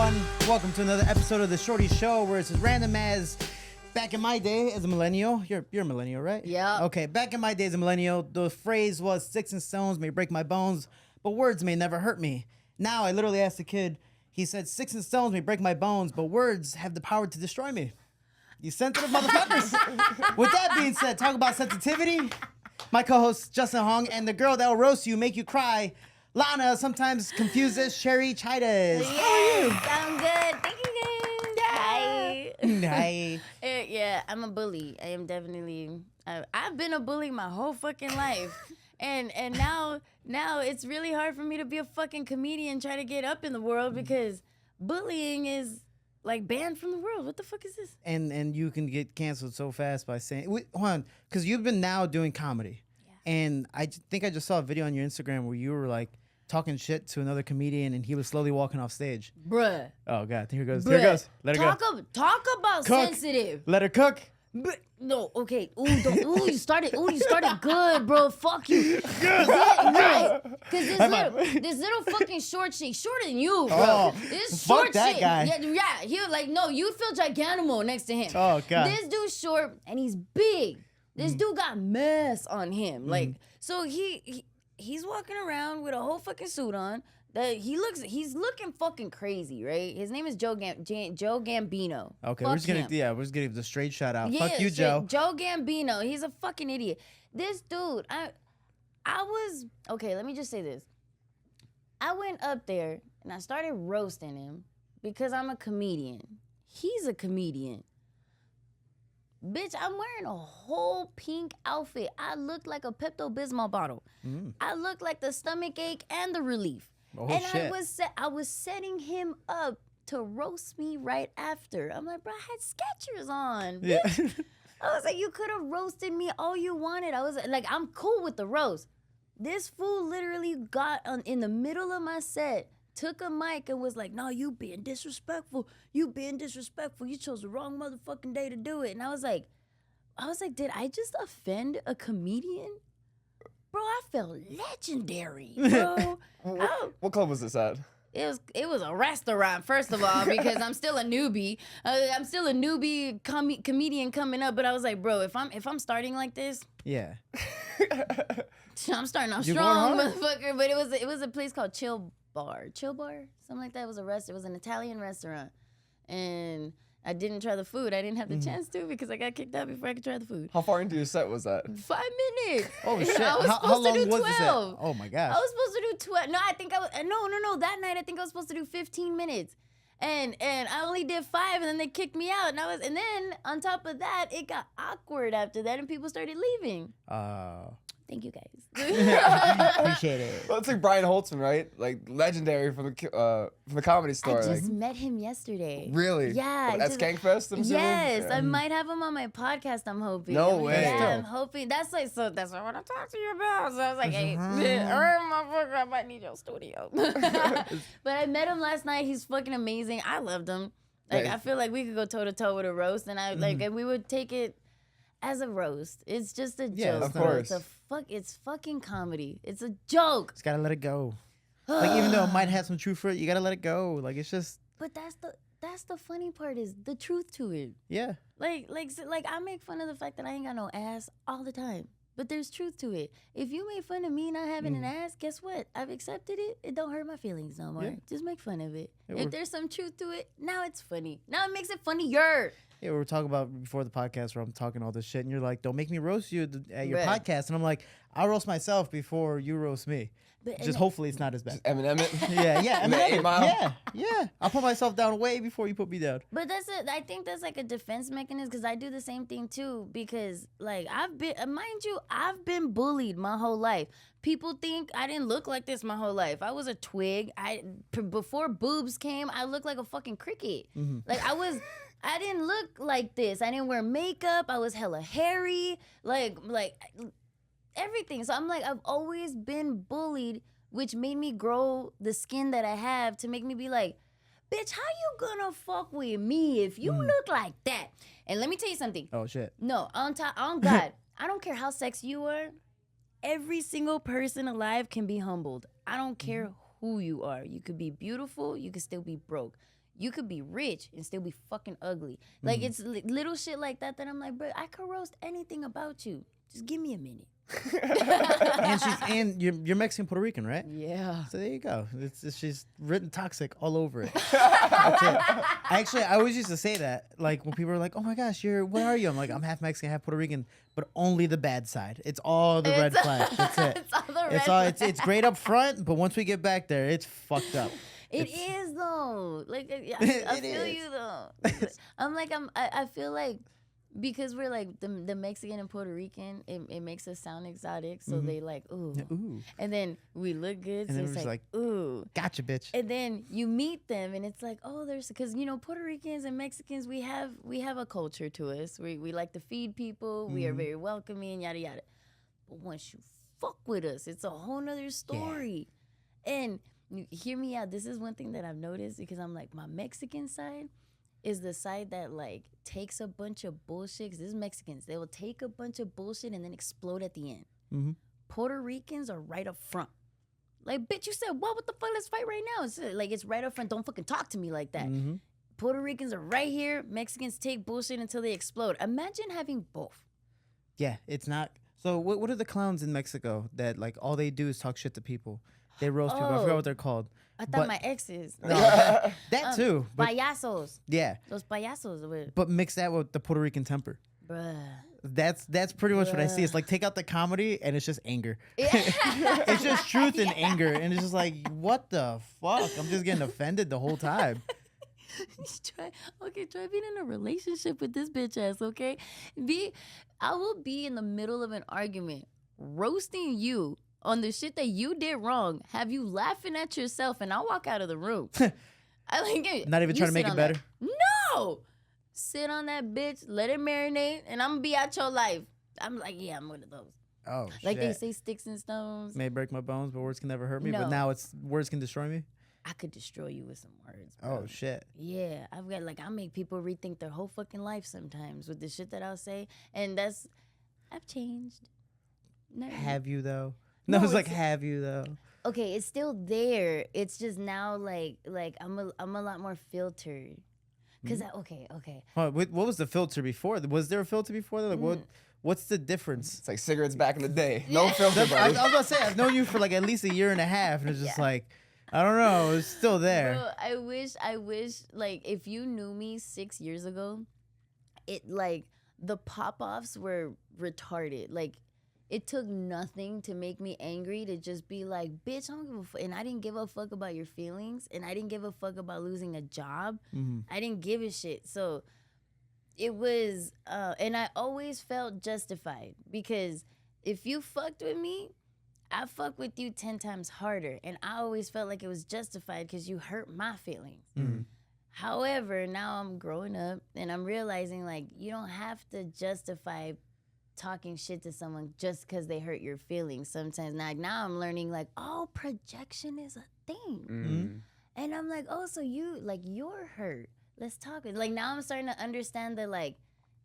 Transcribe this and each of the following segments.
everyone? Welcome to another episode of the Shorty Show, where it's as random as back in my day as a millennial. You're a millennial, right? Yeah. Okay, back in my day as a millennial, the phrase was sticks and stones may break my bones, but words may never hurt me. Now I literally asked the kid, he said sticks and stones may break my bones, but words have the power to destroy me. You sensitive motherfuckers. With that being said, talk about sensitivity. My co-host Justin Hong and the girl that will roast you, make you cry, Lana, sometimes confused as Shorty Show. How are you? I'm good. Thank you, guys. Hi. Yeah, I'm a bully. I am definitely. I've been a bully my whole fucking life, and now it's really hard for me to be a fucking comedian trying to get up in the world because bullying is like banned from the world. What the fuck is this? And you can get canceled so fast by saying, wait, hold on, because you've been now doing comedy, and I think I just saw a video on your Instagram where you were like talking shit to another comedian, and he was slowly walking off stage. Bruh. Oh God, here goes. Bruh. Here goes. Let her go. Talk about Cook. sensitive. Let her cook. No, okay. Ooh, you started good, bro. Fuck you. Right. Because this little fucking short shit, shorter than you, bro. Oh, this fuck short that shit. guy. Yeah. He was like, no, you feel gigantimal next to him. Oh God. This dude's short and he's big. This dude got mess on him. Like, so he's walking around with a whole fucking suit on. He's looking fucking crazy, right? His name is Joe Gambino. Okay, Fuck we're just gonna him. give the straight shout out. Yeah, Fuck you, straight- Joe. Joe Gambino. He's a fucking idiot. This dude, I was okay. Let me just say this. I went up there and I started roasting him because I'm a comedian. He's a comedian. Bitch, I'm wearing a whole pink outfit. I look like a Pepto-Bismol bottle. I look like the stomach ache and the relief. Oh, and shit. I was setting him up to roast me right after. I'm like, bro, I had Skechers on. Yeah. I was like, you could have roasted me all you wanted. I was like, I'm cool with the roast. This fool literally got in the middle of my set, took a mic and was like, no, you being disrespectful. You being disrespectful. You chose the wrong motherfucking day to do it. And I was like, did I just offend a comedian? Bro, I felt legendary, bro. What club was this at? It was a restaurant, first of all, because I'm still a newbie. I'm still a newbie comedian coming up. But I was like, bro, if I'm starting like this, Yeah. I'm starting off You're strong, going hard. motherfucker. But it was a place called Chill Bar, something like that. It was a restaurant. It was an Italian restaurant, and I didn't try the food. I didn't have the chance to because I got kicked out before I could try the food. How far into your set was that? 5 minutes. Oh shit. I was how supposed long to do was this? 12. Oh my gosh. I was supposed to do 12. No, I think I was. No. That night, I think I was supposed to do 15 minutes. And I only did 5, and then they kicked me out. And then on top of that, it got awkward after that, and people started leaving. Thank you, guys. Appreciate it. Well, it's like Brian Holtzman, right? Like legendary from the comedy store. I just like, met him yesterday. really? Yeah. At Skankfest, I'm assuming? Yes, Yeah. I might have him on my podcast. I'm hoping. No I mean, way. Yeah, I'm hoping. That's what I want to talk to you about. So I was like, hey, motherfucker, I might need your studio. But I met him last night. He's fucking amazing. I loved him. Like, Yeah. I feel like we could go toe to toe with a roast, and and we would take it as a roast. It's just a Yeah, joke. of bro. course. It's fucking comedy. It's a joke. Just gotta let it go. Like even though it might have some truth for it, you gotta let it go. Like it's just But that's the funny part is the truth to it. yeah. Like I make fun of the fact that I ain't got no ass all the time. But there's truth to it. If you made fun of me not having an ass, guess what? I've accepted it. It don't hurt my feelings no more. Yeah. Just make fun of it. Yeah, If there's some truth to it, now it's funny. Now it makes it funnier. Yeah, we were talking about before the podcast where I'm talking all this shit, and you're like, "Don't make me roast you at your Right. podcast," and I'm like, "I'll roast myself before you roast me." But Just hopefully it's not as bad. Eminem it? Yeah. I mean, The 8 Mile? yeah. I'll put myself down way before you put me down. But I think that's like a defense mechanism because I do the same thing too. Because like I've been bullied my whole life. People think I didn't look like this my whole life. I was a twig. Before boobs came, I looked like a fucking cricket. Like I didn't look like this. I didn't wear makeup. I was hella hairy. Like everything. So I'm like, I've always been bullied, which made me grow the skin that I have to make me be like, bitch, how you gonna fuck with me if you look like that? And let me tell you something. Oh shit. No, on God, I don't care how sexy you are. Every single person alive can be humbled. I don't care who you are. You could be beautiful. You could still be broke. you could be rich and still be fucking ugly. Like it's little shit like that I'm like, bro, I could roast anything about you. Just give me a minute. and you're Mexican Puerto Rican, right? Yeah. So there you go. It's she's written toxic all over it. That's it. Actually, I always used to say that. Like when people are like, "Oh my gosh, what are you?" I'm like, "I'm half Mexican, half Puerto Rican, but only the bad side. It's all the red flags. That's it. It's all the It's red all. flags. It's great up front, but once we get back there, it's fucked up. It is though. Like I It feel is. you though. I feel like because we're like the Mexican and Puerto Rican, it makes us sound exotic. So they like ooh. Ooh, And then we look good. And So then it's we're just like ooh. gotcha, bitch. And then you meet them, and it's like, oh, there's because Puerto Ricans and Mexicans, we have a culture to us. We like to feed people. We are very welcoming, yada yada. But once you fuck with us, it's a whole nother story. And you hear me out. This is one thing that I've noticed because I'm like, my Mexican side is the side that like takes a bunch of bullshit. Because this is Mexicans. They will take a bunch of bullshit and then explode at the end. Mm-hmm. Puerto Ricans are right up front. Like, bitch, you said, what the fuck? Let's fight right now. It's like, it's right up front. Don't fucking talk to me like that. Mm-hmm. Puerto Ricans are right here. Mexicans take bullshit until they explode. Imagine having both. Yeah, it's not. So what are the clowns in Mexico that like all they do is talk shit to people? They roast people. I forgot Oh. what they're called. I thought But- my exes. No, that too. But, Payasos. yeah, Those payasos. Were, but mix that with the Puerto Rican temper. bruh. That's pretty much what I see. It's like take out the comedy and it's just anger. It's just truth and anger, and it's just like what the fuck? I'm just getting offended the whole time. try being in a relationship with this bitch ass, okay? I will be in the middle of an argument, roasting you on the shit that you did wrong, have you laughing at yourself, and I'll walk out of the room. I like it. Not even You trying to sit make it on better? that. No! Sit on that bitch, let it marinate, and I'm gonna be out your life. I'm like, yeah, I'm one of those. Oh Like shit. they say, sticks and stones. May break my bones, but words can never hurt me. No. But now it's words can destroy me. I could destroy you with some words. Bro. Oh shit. Yeah, I've got I make people rethink their whole fucking life sometimes with the shit that I'll say, and I've changed. No, Have you though? No, No, it's like it's- have you though. okay, it's still there. It's just now like I'm a lot more filtered. Cause okay. Huh, what was the filter before? Was there a filter before that? Like what's the difference? It's like cigarettes back in the day. No filter, I was buddy. about to say I've known you for like at least a year and a half, and it's just like I don't know, it's still there. Bro, I wish like if you knew me 6 years ago, it like the pop-offs were retarded. Like it took nothing to make me angry to just be like, bitch, I don't give a fuck. And I didn't give a fuck about your feelings. And I didn't give a fuck about losing a job. I didn't give a shit. So it was, and I always felt justified because if you fucked with me, I fuck with you 10 times harder. And I always felt like it was justified because you hurt my feelings. However, now I'm growing up and I'm realizing like you don't have to justify talking shit to someone just because they hurt your feelings sometimes. Now I'm learning like, oh, projection is a thing. And I'm like, oh, so you're hurt. Let's talk. Like now I'm starting to understand that like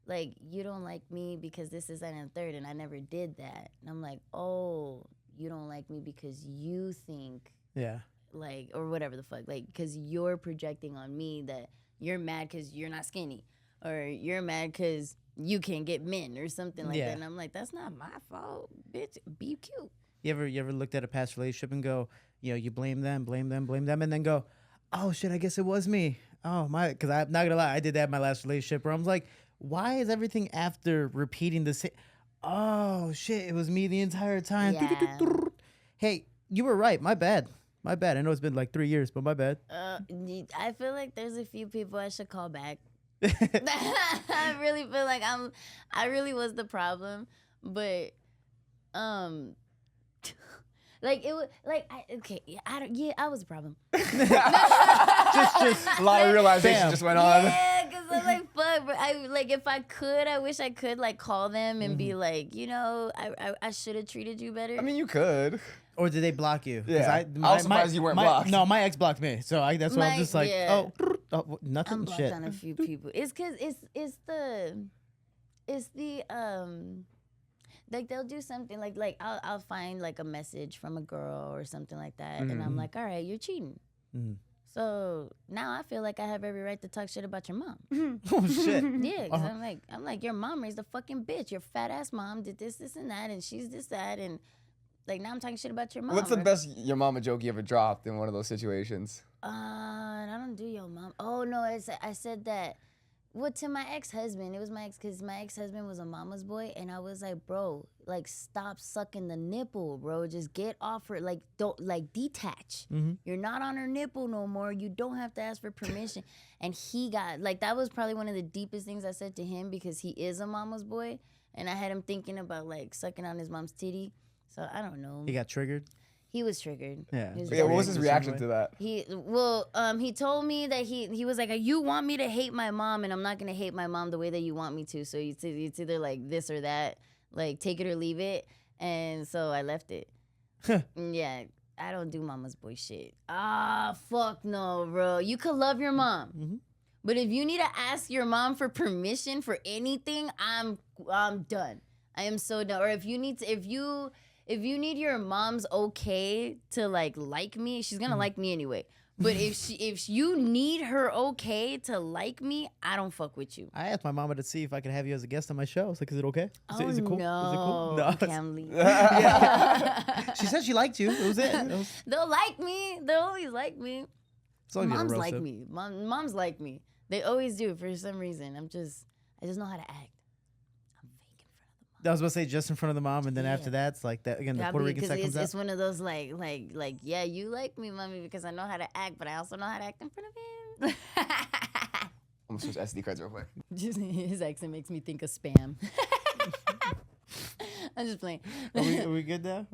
you don't like me because this is that and third and I never did that. And I'm like, oh, you don't like me because you think Yeah. like or whatever the fuck, like because you're projecting on me that you're mad because you're not skinny or you're mad because you can't get men or something like Yeah. that. And I'm like, that's not my fault, bitch. Be cute. You ever looked at a past relationship and go, you blame them, and then go, oh shit, I guess it was me. Oh my, because I'm not gonna lie, I did that in my last relationship where I was like, why is everything after repeating the same? Oh shit, it was me the entire time. Yeah. Hey, you were right. My bad. I know it's been like 3 years, but my bad. I feel like there's a few people I should call back. I really feel like I really was the problem, but like it was like I was the problem. just A lot of realization Bam. just went on. Yeah, because I'm like, fuck, but if I could, I wish I could like call them and be like, I should have treated you better. I mean, you could. or did they block you? 'Cause Yeah. I was surprised you weren't blocked. No, my ex blocked me, so that's why I'm just like, yeah. nothing. I'm blocked Shit. on a few people. It's because it's the like they'll do something like I'll find like a message from a girl or something like that, and I'm like, all right, you're cheating. So now I feel like I have every right to talk shit about your mom. Oh shit. Yeah, because I'm like, your mom raised a fucking bitch. Your fat ass mom did this, and that, and she's this, that, and like now I'm talking shit about your mom. What's the best your mama joke you ever dropped in one of those situations? I don't do your mom. Oh no, I said that. Well, to my ex-husband, it was my ex, because my ex-husband was a mama's boy, and I was like, bro, like, stop sucking the nipple, bro. Just get off her, like, don't, like, detach. You're not on her nipple no more. You don't have to ask for permission. And he got, like, that was probably one of the deepest things I said to him, because he is a mama's boy, and I had him thinking about, like, sucking on his mom's titty. So I don't know. He got triggered. He was triggered. Yeah. Yeah, what was his reaction to that? He told me that he was like, you want me to hate my mom, and I'm not gonna hate my mom the way that you want me to. So it's either like this or that, like take it or leave it. And so I left it. Yeah, I don't do mama's boy shit. Fuck no, bro. You could love your mom, but if you need to ask your mom for permission for anything, I'm done. I am so done. Or if you need your mom's okay to like me, she's gonna like me anyway. But if you need her okay to like me, I don't fuck with you. I asked my mama to see if I could have you as a guest on my show. I was like, is it okay? Is it cool? No, Is it cool? I can't leave. She said she liked you. It was it. They'll like me. They'll always like me. Moms like roasted. me. Moms like me. They always do for some reason. I just know how to act. I was about to say just in front of the mom, and then after that, it's like that again. The Puerto Rican side comes out. It's one of those like, yeah, you like me, mommy, because I know how to act, but I also know how to act in front of him. I'm gonna switch SD cards real quick. Just his accent makes me think of spam. I'm just playing. Are we good now?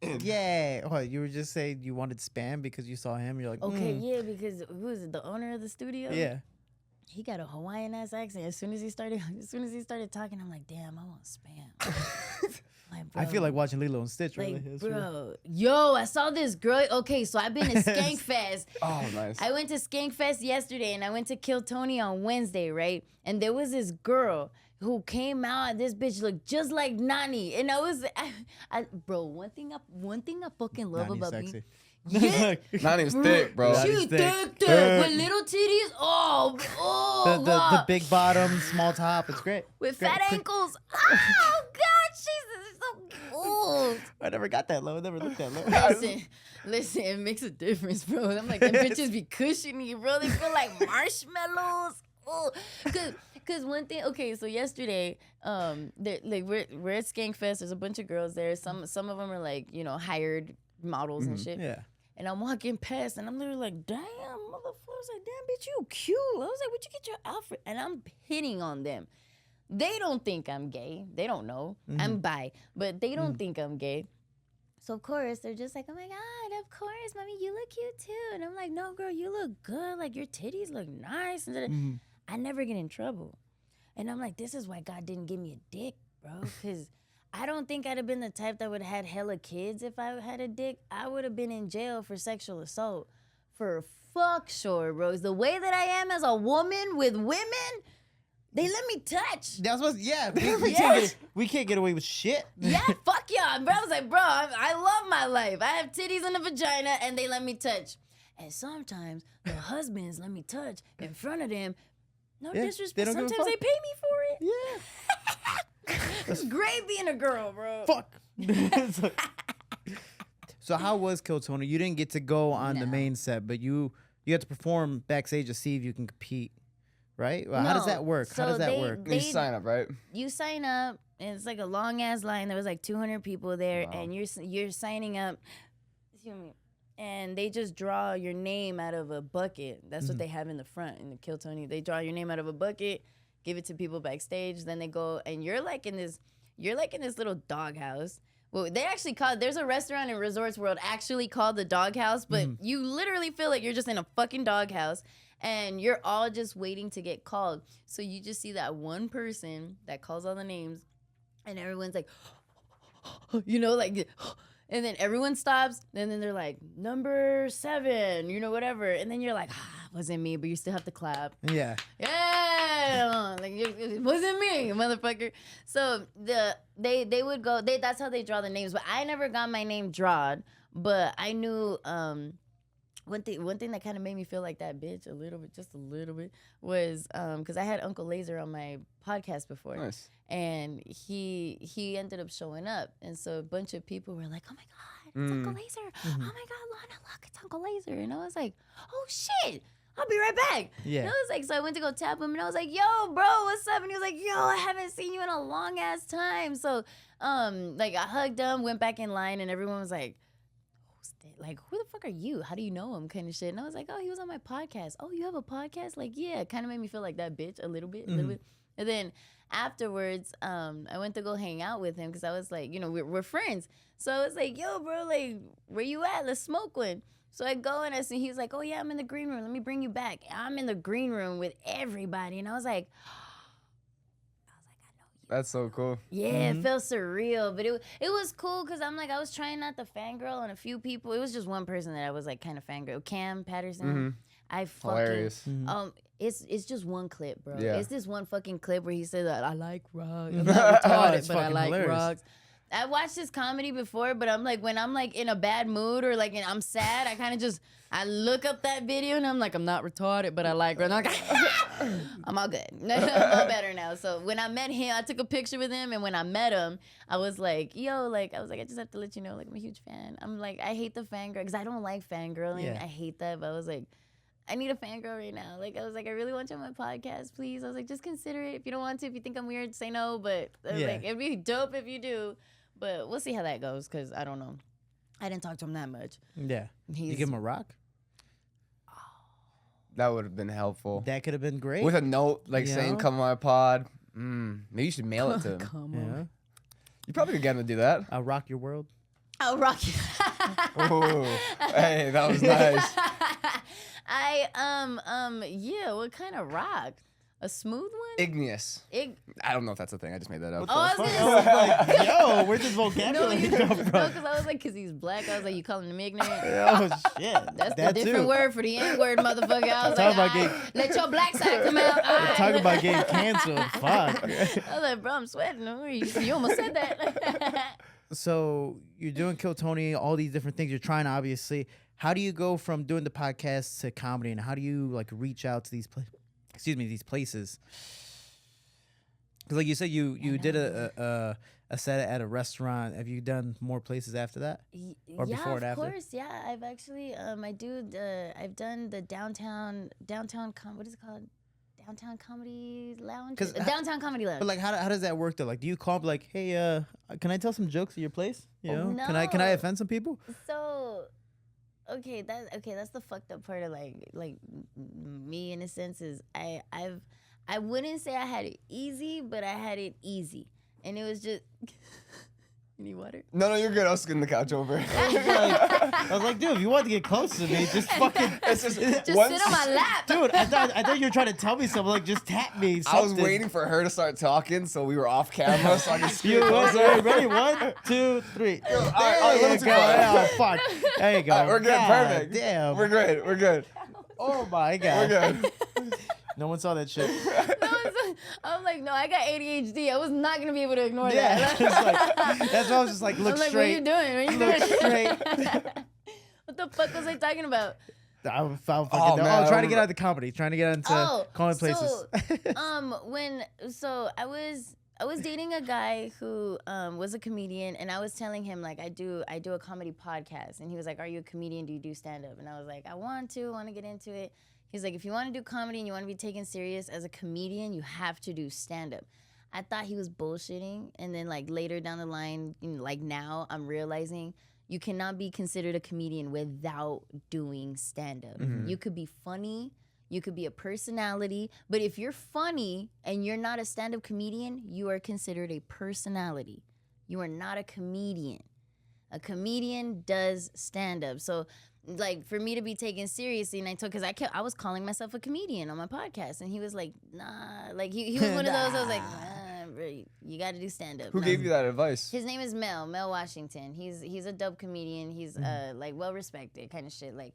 Yeah. Oh, you were just saying you wanted spam because you saw him. You're like, okay, yeah, because who is it? The owner of the studio? Yeah. He got a Hawaiian ass accent. As soon as he started talking, I'm like, damn, I want spam. Like, bro, I feel like watching Lilo and Stitch. like, Really, bro, yo, I saw this girl. Okay, so I've been to Skankfest. Oh, nice. I went to Skankfest yesterday, and I went to Kill Tony on Wednesday, right? And there was this girl who came out, and this bitch looked just like Nani. And bro, one thing I fucking love Nani's about sexy. me. Yeah. Nani's thick, bro. She was thick with little titties. The big bottom, small top. It's great. With Great. fat ankles. Oh God, she's so cool. I never got that low. I never looked that low. Listen, it makes a difference, bro. I'm like, them bitches be cushiony, bro. They feel like marshmallows. Oh, cause one thing. Okay, so yesterday, like we're at Skankfest. There's a bunch of girls there. Some of them are like, hired models and shit. Yeah. And I'm walking past, and I'm literally like, damn, motherfucker. I was like, damn, bitch, you cute. I was like, where'd you get your outfit? And I'm hitting on them. They don't think I'm gay. They don't know. I'm bi, but they don't think I'm gay. So, of course, they're just like, oh, my God, of course, mommy, you look cute, too. And I'm like, no, girl, you look good. Like, your titties look nice. And I never get in trouble. And I'm like, this is why God didn't give me a dick, bro, because I don't think I'd have been the type that would have had hella kids if I had a dick. I would have been in jail for sexual assault. For fuck sure, bros. The way that I am as a woman with women, they let me touch. That's what. Yeah. We can't get away with shit. Yeah, fuck y'all. Bro, I was like, bro, I love my life. I have titties and a vagina, and they let me touch. And sometimes the husbands let me touch in front of them. No disrespect. Sometimes they pay me for it. Yeah. It's great being a girl, bro. Fuck. So how was Kill Tony? You didn't get to go on the main set, but you had to perform backstage to see if you can compete, right? Well, how does that work? So how does that work? You sign up, right? You sign up, and it's like a long ass line. There was like 200 people there, and you're signing up. Excuse me. And they just draw your name out of a bucket. That's what they have in the front in the Kill Tony. They draw your name out of a bucket, give it to people backstage. Then they go, and you're like in this little doghouse. Well, they actually there's a restaurant in Resorts World actually called the Doghouse, but you literally feel like you're just in a fucking doghouse, and you're all just waiting to get called. So you just see that one person that calls all the names, and everyone's like, like. And then everyone stops, and then they're like, number 7, whatever. And then you're like, wasn't me, but you still have to clap. Yeah. Yeah, like it wasn't me, motherfucker. So they would go. That's how they draw the names. But I never got my name drawn. But I knew one thing that kind of made me feel like that bitch a little bit, just a little bit, was because I had Uncle Laser on my podcast before. Nice. And he ended up showing up. And so a bunch of people were like, oh my God, it's Uncle Laser. Oh my God, Lana, look, it's Uncle Laser. And I was like, oh shit, I'll be right back. Yeah. And I was like, so I went to go tap him and I was like, yo, bro, what's up? And he was like, yo, I haven't seen you in a long ass time. So like I hugged him, went back in line, and everyone was like, like, who the fuck are you? How do you know him? Kind of shit. And I was like, oh, he was on my podcast. Oh, you have a podcast? Like, yeah. It kind of made me feel like that bitch a little bit. And then afterwards, I went to go hang out with him because I was like, you know, we're friends. So I was like, yo, bro, like, where you at? Let's smoke one. So I go and I see, he's like, oh, yeah, I'm in the green room. Let me bring you back. I'm in the green room with everybody. And I was like, That's so cool. yeah, it felt surreal, but it was cool because I'm like, I was trying not to fangirl on a few people. It was just one person that I was like kind of fangirl. Cam Patterson. I fucking Hilarious. it's just one clip, bro. Yeah. It's this one fucking clip where he said that I like rocks. I'm not retarded, It's but I fucking like hilarious. rocks. I watched this comedy before, but I'm like, when I'm like in a bad mood or like I'm sad, I kind of just, I look up that video and I'm like, I'm not retarded, but I like rocks. I'm like, I'm all good. I'm all better now. So when I met him, I took a picture with him, and when I met him, I was like, yo, like, I was like, I just have to let you know, like, I'm a huge fan. I'm like, I hate the fangirl because I don't like fangirling. Yeah. I hate that, but I was like, I need a fangirl right now. Like, I was like, I really want you on my podcast, please. I was like, just consider it. If you don't want to, if you think I'm weird, say no. But I was like, it'd be dope if you do. But we'll see how that goes because I don't know. I didn't talk to him that much. Yeah. You give him a rock? That would have been helpful. That could have been great. With a note like You saying, know? come on my pod. Maybe you should mail it to him. Come Yeah. on. You probably could get him to do that. I'll rock your world. I'll rock you. Ooh. Hey, that was nice. Yeah, what kind of rock? A smooth one? Igneous. I don't know if that's a thing. I just made that up. Oh, I was Fuck, gonna I was like, yo, where'd this vocabulary come from? because I was like, because he's black. I was like, you calling him ignorant? Oh, shit. That's that the different too. word for the N-word, motherfucker. I was Talk like, about "Aight, let your black side come out. Aight." Talk about getting canceled. Fuck. I was like, bro, I'm sweating. You almost said that. So you're doing Kill Tony, all these different things you're trying, obviously. How do you go from doing the podcast to comedy, and how do you like reach out to these these places? Because like you said, you did a set at a restaurant. Have you done more places after that? Or yeah, before and after? of course. Yeah, I've actually I've done the downtown what is it called? Downtown Comedy Lounge. 'Cause Downtown Comedy Lounge. But like, how does that work though? Like, do you call up like, hey, can I tell some jokes at your place? You know, can I No. offend some people? So, that's the fucked up part of like me in a sense is I wouldn't say I had it easy, but I had it easy, and it was just. You need water? No, you're good. I was getting the couch over. I was like, dude, if you want to get close to me, just fucking. It's just Just once- sit on my lap. Dude, I thought you were trying to tell me something. Like, just tap me. I was something. waiting for her to start talking, so we were off camera, so I could speak. You ready? 1, 2, 3. all right, There let's you go. go. Oh, fuck. There you go. We're good. God Perfect. Damn. We're good. We're good. Oh my god. We're good. No one saw that shit. I'm like, no, I got ADHD. I was not gonna be able to ignore Yeah. that. It's like, that's why I was just like, look I'm like, straight. what are you doing? Look straight. What the fuck was I talking about? I'm fucking Oh, know. man, Oh, trying to get out of the comedy. Trying to get into calling places. I was dating a guy who was a comedian, and I was telling him like I do a comedy podcast, and he was like, "Are you a comedian? Do you do stand up?" And I was like, "I want to get into it." He's like, "If you want to do comedy and you want to be taken serious as a comedian, you have to do stand up." I thought he was bullshitting, and then like later down the line, like now I'm realizing you cannot be considered a comedian without doing stand up. You could be funny. You could be a personality, but if you're funny and you're not a stand-up comedian, you are considered a personality. You are not a comedian. A comedian does stand-up. So, like, for me to be taken seriously, and I was calling myself a comedian on my podcast, and he was like, nah. Like, he was one of those. I was like, nah, bro, you got to do stand-up. Who gave you that advice? His name is Mel Washington. He's a dope comedian. He's like well respected, kind of shit. Like,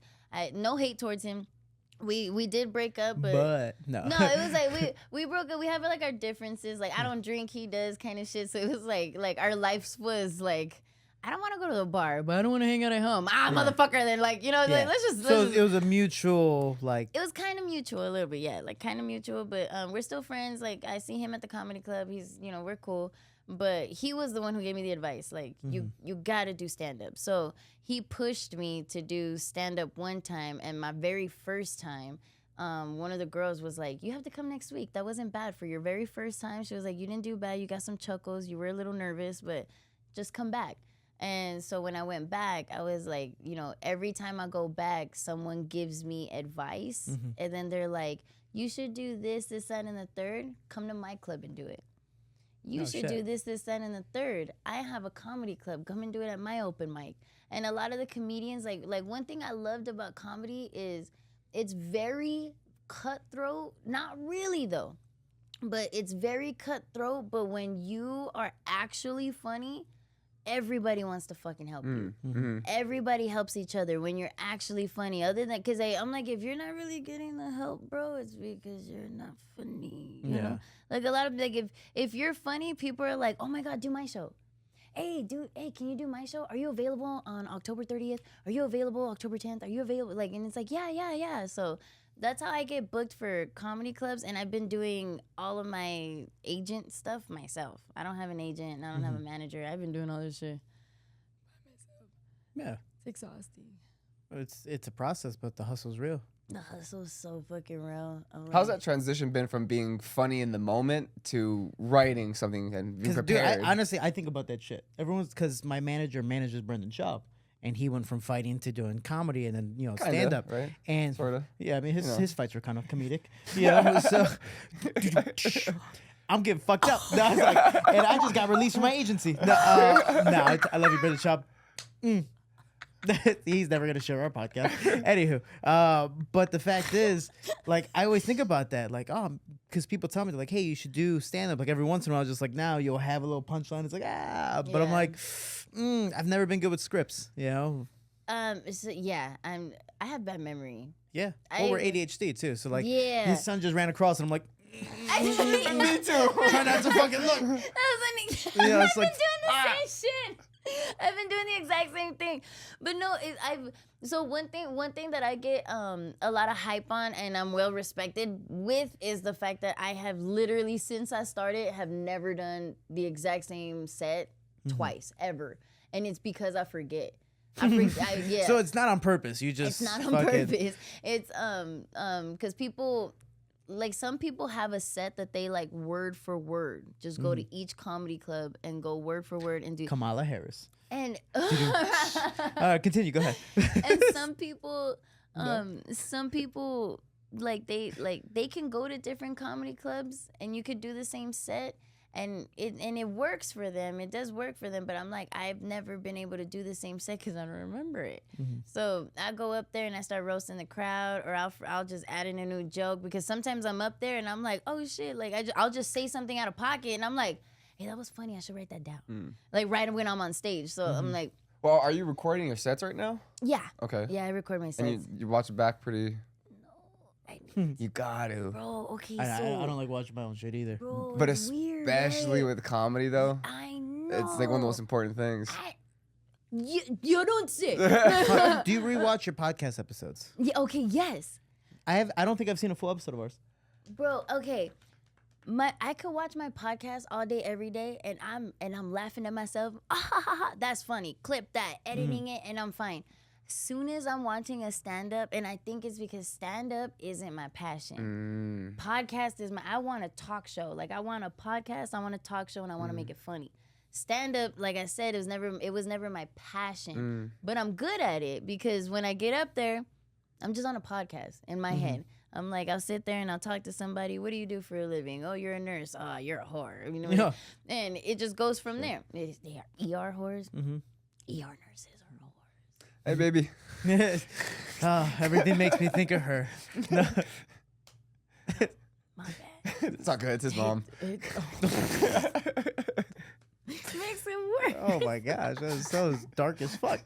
no hate towards him. We did break up, but no. no, it was like we broke up. We have like our differences. Like I don't drink, he does, kind of shit. So it was like our lives was like I don't want to go to the bar, but I don't want to hang out at home. Yeah. Motherfucker. Then like, you know, Yeah. like, let's just. So it was a mutual like. It was kind of mutual a little bit, yeah, like kind of mutual, but we're still friends. Like I see him at the comedy club. He's, you know, we're cool. But he was the one who gave me the advice, like you got to do stand up. So he pushed me to do stand up one time, and my very first time, one of the girls was like, "You have to come next week. That wasn't bad for your very first time." She was like, "You didn't do bad. You got some chuckles. You were a little nervous, but just come back." And so when I went back, I was like, you know, every time I go back, someone gives me advice, and then they're like, "You should do this, that, and the third. Come to my club and do it. You should do this, that, and the third. I have a comedy club. Come and do it at my open mic." And a lot of the comedians, like one thing I loved about comedy is it's very cutthroat. Not really though, but it's very cutthroat. But when you are actually funny, everybody wants to fucking help you. Everybody helps each other when you're actually funny. Other than, because I'm like, if you're not really getting the help, bro, it's because you're not funny. You know? Like a lot of, like if you're funny, people are like, "Oh my God, do my show. Hey, dude, hey, can you do my show? Are you available on October 30th? Are you available October 10th? Are you available?" Like, and it's like, yeah. So that's how I get booked for comedy clubs. And I've been doing all of my agent stuff myself. I don't have an agent. I don't have a manager. I've been doing all this shit by myself. Yeah. It's exhausting. It's a process, but the hustle's real. The hustle's so fucking real. How's that transition been from being funny in the moment to writing something and being prepared? Dude, honestly, I think about that shit. Everyone's, because my manager manages Brendan Schaub, and he went from fighting to doing comedy and then, you know, stand up. Right? And Sorta. yeah, I mean his You know. his fights were kind of comedic. Yeah, so I'm getting fucked up. No, I was like, and I just got released from my agency. No, I love you, Brendan Schaub. He's never gonna share our podcast. Anywho, but the fact is, like, I always think about that, like, because people tell me, they're like, "Hey, you should do stand up." Like every once in a while, just like, now you'll have a little punchline. It's like, but I'm like, I've never been good with scripts, you know. So, yeah, I have bad memory. Yeah, well, we're ADHD too, so like, Yeah. his son just ran across, and I'm like, Me too. try not to fucking look. Yeah, it's I've like, been doing the same shit. I've been doing the exact same thing. But no, so one thing that I get a lot of hype on and I'm well respected with is the fact that I have literally, since I started, have never done the exact same set twice ever. And it's because I forget. Yeah. So it's not on purpose. You just It's not on purpose. It's because people, like, some people have a set that they like word for word. Just go to each comedy club and go word for word and do. Kamala Harris. And Continue. Go ahead. and some people like they can go to different comedy clubs and you could do the same set. And it works for them. It does work for them. But I'm like, I've never been able to do the same set because I don't remember it. So I go up there and I start roasting the crowd, or I'll just add in a new joke, because sometimes I'm up there and I'm like, oh shit, like I'll just say something out of pocket and I'm like, hey, that was funny. I should write that down. Like right when I'm on stage. So I'm like, Well, are you recording your sets right now? yeah. Okay. Yeah, I record my sets. And you watch it back pretty. I, You got to. bro, okay, I so don't like watching my own shit either. bro, But it's weird, especially right? with comedy, though, I know. it's like one of the most important things. You don't say. Do you rewatch your podcast episodes? Yeah, okay, yes. I don't think I've seen a full episode of ours. Bro, okay. I could watch my podcast all day, every day, and I'm laughing at myself. That's funny. Clip that, editing it, and I'm fine. Soon as I'm watching a stand-up, and I think it's because stand-up isn't my passion. Podcast is I want a talk show. Like, I want a podcast, I want a talk show, and I want to make it funny. Stand-up, like I said, it was never my passion. But I'm good at it, because when I get up there, I'm just on a podcast in my head. I'm like, I'll sit there and I'll talk to somebody. What do you do for a living? Oh, you're a nurse. Oh, you're a whore. You know what I mean? And it just goes from there. They are ER whores. ER nurses are no whores. Hey, baby. Everything makes me think of her. No. My bad. It's not good. It's his mom. It makes it worse. Oh my gosh, that was dark as fuck.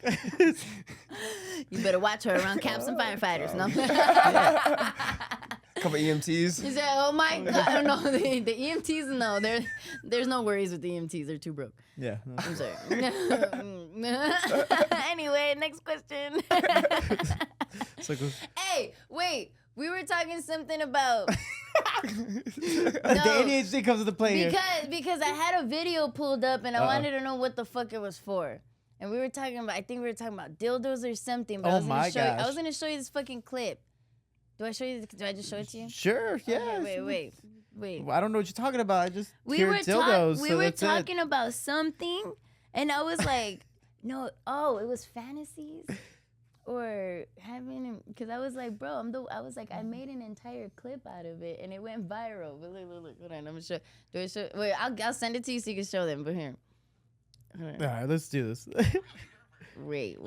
You better watch her around cops and firefighters. No? couple EMTs. He said, "Oh my god, no, the EMTs, no, there's no worries with the EMTs. They're too broke." Yeah. I'm sorry. Anyway, next question. It's like, Hey, wait. We were talking something about the ADHD comes into play here. because I had a video pulled up and I wanted to know what the fuck it was for. And we were talking about, I think we were talking about dildos or something. But Oh I was my gonna show you, I gosh. was gonna show you this fucking clip. Do I just show it to you? Sure. Yeah. Okay, wait. I don't know what you're talking about. I just We hear were dildos. we so were that's it. talking about something, and I was like, no, it was fantasies or having, because I was like, bro, I was like, I made an entire clip out of it, and it went viral. But look, hold on, I'm gonna show. Do I show? Wait, I'll send it to you so you can show them. But here, hold on. All right, let's do this. Wait.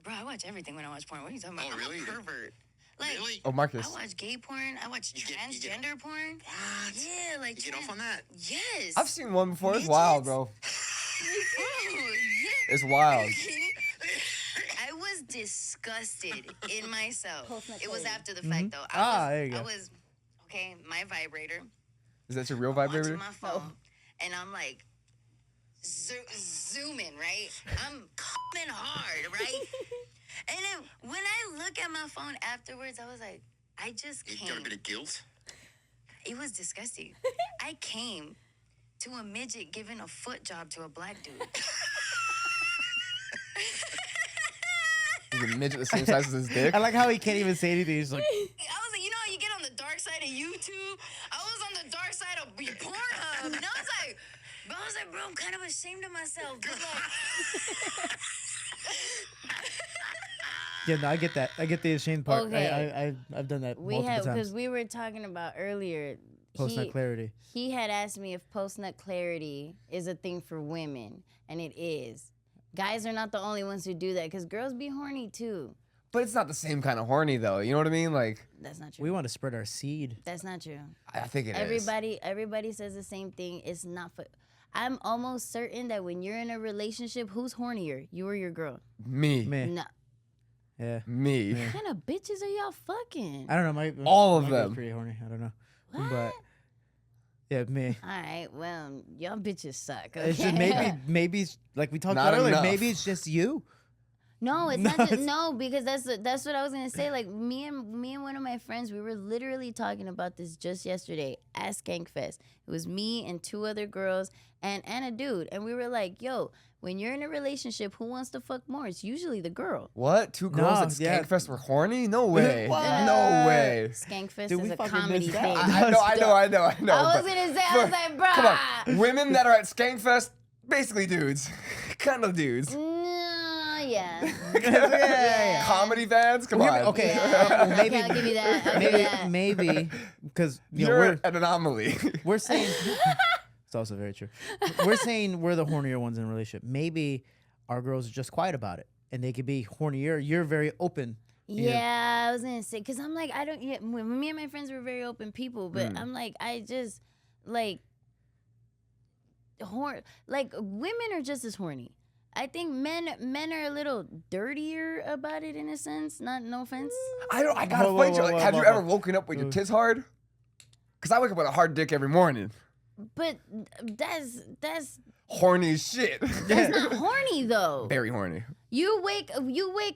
Bro, I watch everything when I watch porn. What are you talking about? Oh, really? I'm a pervert. Like, Really? Oh, Marcus. I watch gay porn. I watch You get- transgender porn. What? Yeah, like You get off on that? Yes. I've seen one before. It's wild, bro. Oh, yeah. It's wild. I was disgusted in myself. Post-nut It was clarity. after the fact, though. There you go. I was, okay, my vibrator. Is that your real Watching vibrator? my phone, and I'm like, zooming, right? I'm coming hard, right? And then when I look at my phone afterwards, I was like, I just You came. got a bit of guilt? It was disgusting. I came to a midget giving a foot job to a black dude. Is a midget the same size as his dick? I like how he can't even say anything. He's like, I was like, you know how you get on the dark side of YouTube? I was on the dark side of Pornhub. And I was like, bro, I'm kind of ashamed of myself. But like, yeah, no, I get that. I get the ashamed part. Okay. I've done that We multiple have, times. because we were talking about earlier. Post nut clarity. He had asked me if post-nut clarity is a thing for women, and it is. Guys are not the only ones who do that, because girls be horny too. But it's not the same kind of horny, though. You know what I mean? Like, That's not true. We want to spread our seed. That's not true. I think it is. Everybody says the same thing. It's not for. I'm almost certain that when you're in a relationship, who's hornier, you or your girl? Me. No. Yeah. Me. What kind of bitches are y'all fucking? I don't know. All of my girl's them. pretty horny. I don't know. What? But yeah, me. All right, well, y'all bitches suck. It's Okay? just maybe it's like we talked Not about earlier. enough. Maybe it's just you. No, it's No, not. Just, it's- no, because that's what I was gonna say. Like me and one of my friends, we were literally talking about this just yesterday at Skankfest. It was me and two other girls and a dude, and we were like, "Yo, when you're in a relationship, who wants to fuck more? It's usually the girl." What? Two girls No, at yeah. Skankfest were horny? No way. What? No way. Skankfest Dude, we is a fucking comedy missed thing. out. I know. I was but gonna say, I was like, bruh. Come on. Women that are at Skankfest, basically dudes. kind of dudes. No, yeah. Yeah. Comedy fans? Come on. Okay. Yeah. Maybe. Okay, I'll give you that. I'll give you that. Maybe because you know, You're we're an anomaly. we're saying it's also very true. We're saying we're the hornier ones in a relationship. Maybe our girls are just quiet about it, and they could be hornier. You're very open. Yeah, I was gonna say, cause I'm like, I don't. Yeah, when me and my friends were very open people, but I'm like, I just like like women are just as horny. I think men are a little dirtier about it in a sense. No offense. I gotta Whoa, fight whoa, you. Like, whoa, have whoa, you ever whoa. woken up with your tits hard? Because I wake up with a hard dick every morning. But that's Horny as shit. not horny though. Very horny. You wake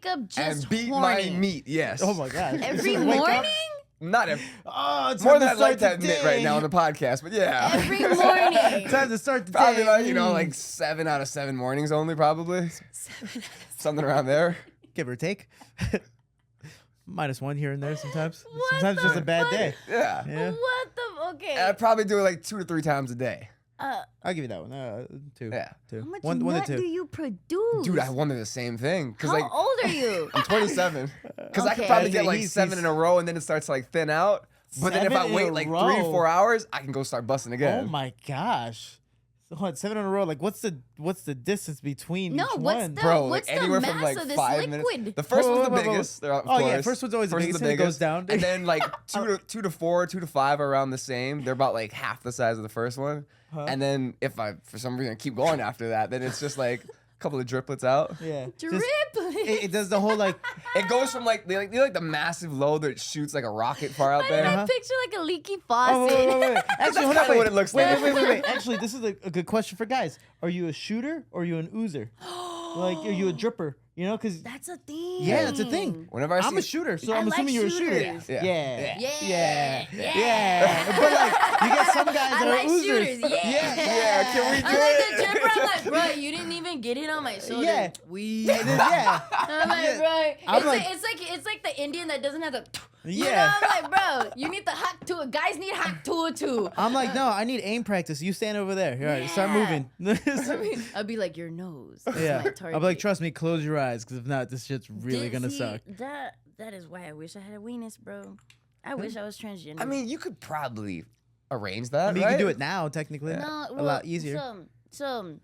up just And beat horny. my meat, yes. Oh my gosh! Every Just wake up. morning? Not every. Oh, it's More time than to I'd like start to the admit right day. now on the podcast, but yeah. Every morning. Time to start the Probably day. like, like 7 out of 7 mornings only, probably. Something around there. Give or take. -1 here and there sometimes. What Sometimes the just a bad fuck? day. Yeah. Yeah, What the? Okay. I'd probably do it like 2 to 3 times a day. I'll give you that one. 2. Yeah. 2. How much one to nut 2. do you produce? Dude, I wanted the same thing. Because, How like, old are you? I'm 27. Because I could Okay. probably get like He's- 7 in a row and then it starts to like thin out. But then if 7 I in wait a like row? 3 or 4 hours, I can go start busting again. Oh my gosh. So what, 7 in a row? Like what's the distance between No, each what's one? the- Bro, what's like the anywhere mass from like of this 5 minutes. liquid? The first one's the Whoa. biggest. Of Oh, yeah, course. first one's always the First biggest, one's and it goes down. And then like 2 to 4, 2 to 5 are around the same. They're about like half the size of the first one. And then if I, for some reason, keep going after that, then it's just like couple of driplets out. Yeah. Drip. It does the whole like. It goes from like the massive load that shoots like a rocket far out there. I picture like a leaky faucet. Oh, wait. Actually, hold on. kinda what it looks like. Wait. Actually, this is a good question for guys. Are you a shooter or are you an oozer? Like, are you a dripper? You know, because That's a thing. yeah, that's a thing. Whenever I I'm see a shooter, so I I'm like assuming you're a shooter. shooters. Yeah. Yeah. But like, you get some guys I that like are oozers. shooters. Yeah. Yeah, can we do I'm like the it? dripper. I'm like, bro, you didn't even get it on my shoulder. Yeah. We. Yeah. I'm like, Yeah. bro. I'm like- It's like the Indian that doesn't have the. You Yeah. know, I'm like, bro, you need the hot tool. Guys need hot tool too. I'm like, no, I need aim practice. You stand over there. All right, start Yeah. moving. I'd be like, your nose. Is Yeah. my target. I'll be like, trust me, close your eyes, because if not, this shit's really gonna See, suck. That is why I wish I had a weenus, bro. I wish I was transgender. I mean, you could probably arrange that. I mean, right? you can do it now, technically. no, a lot easier. So,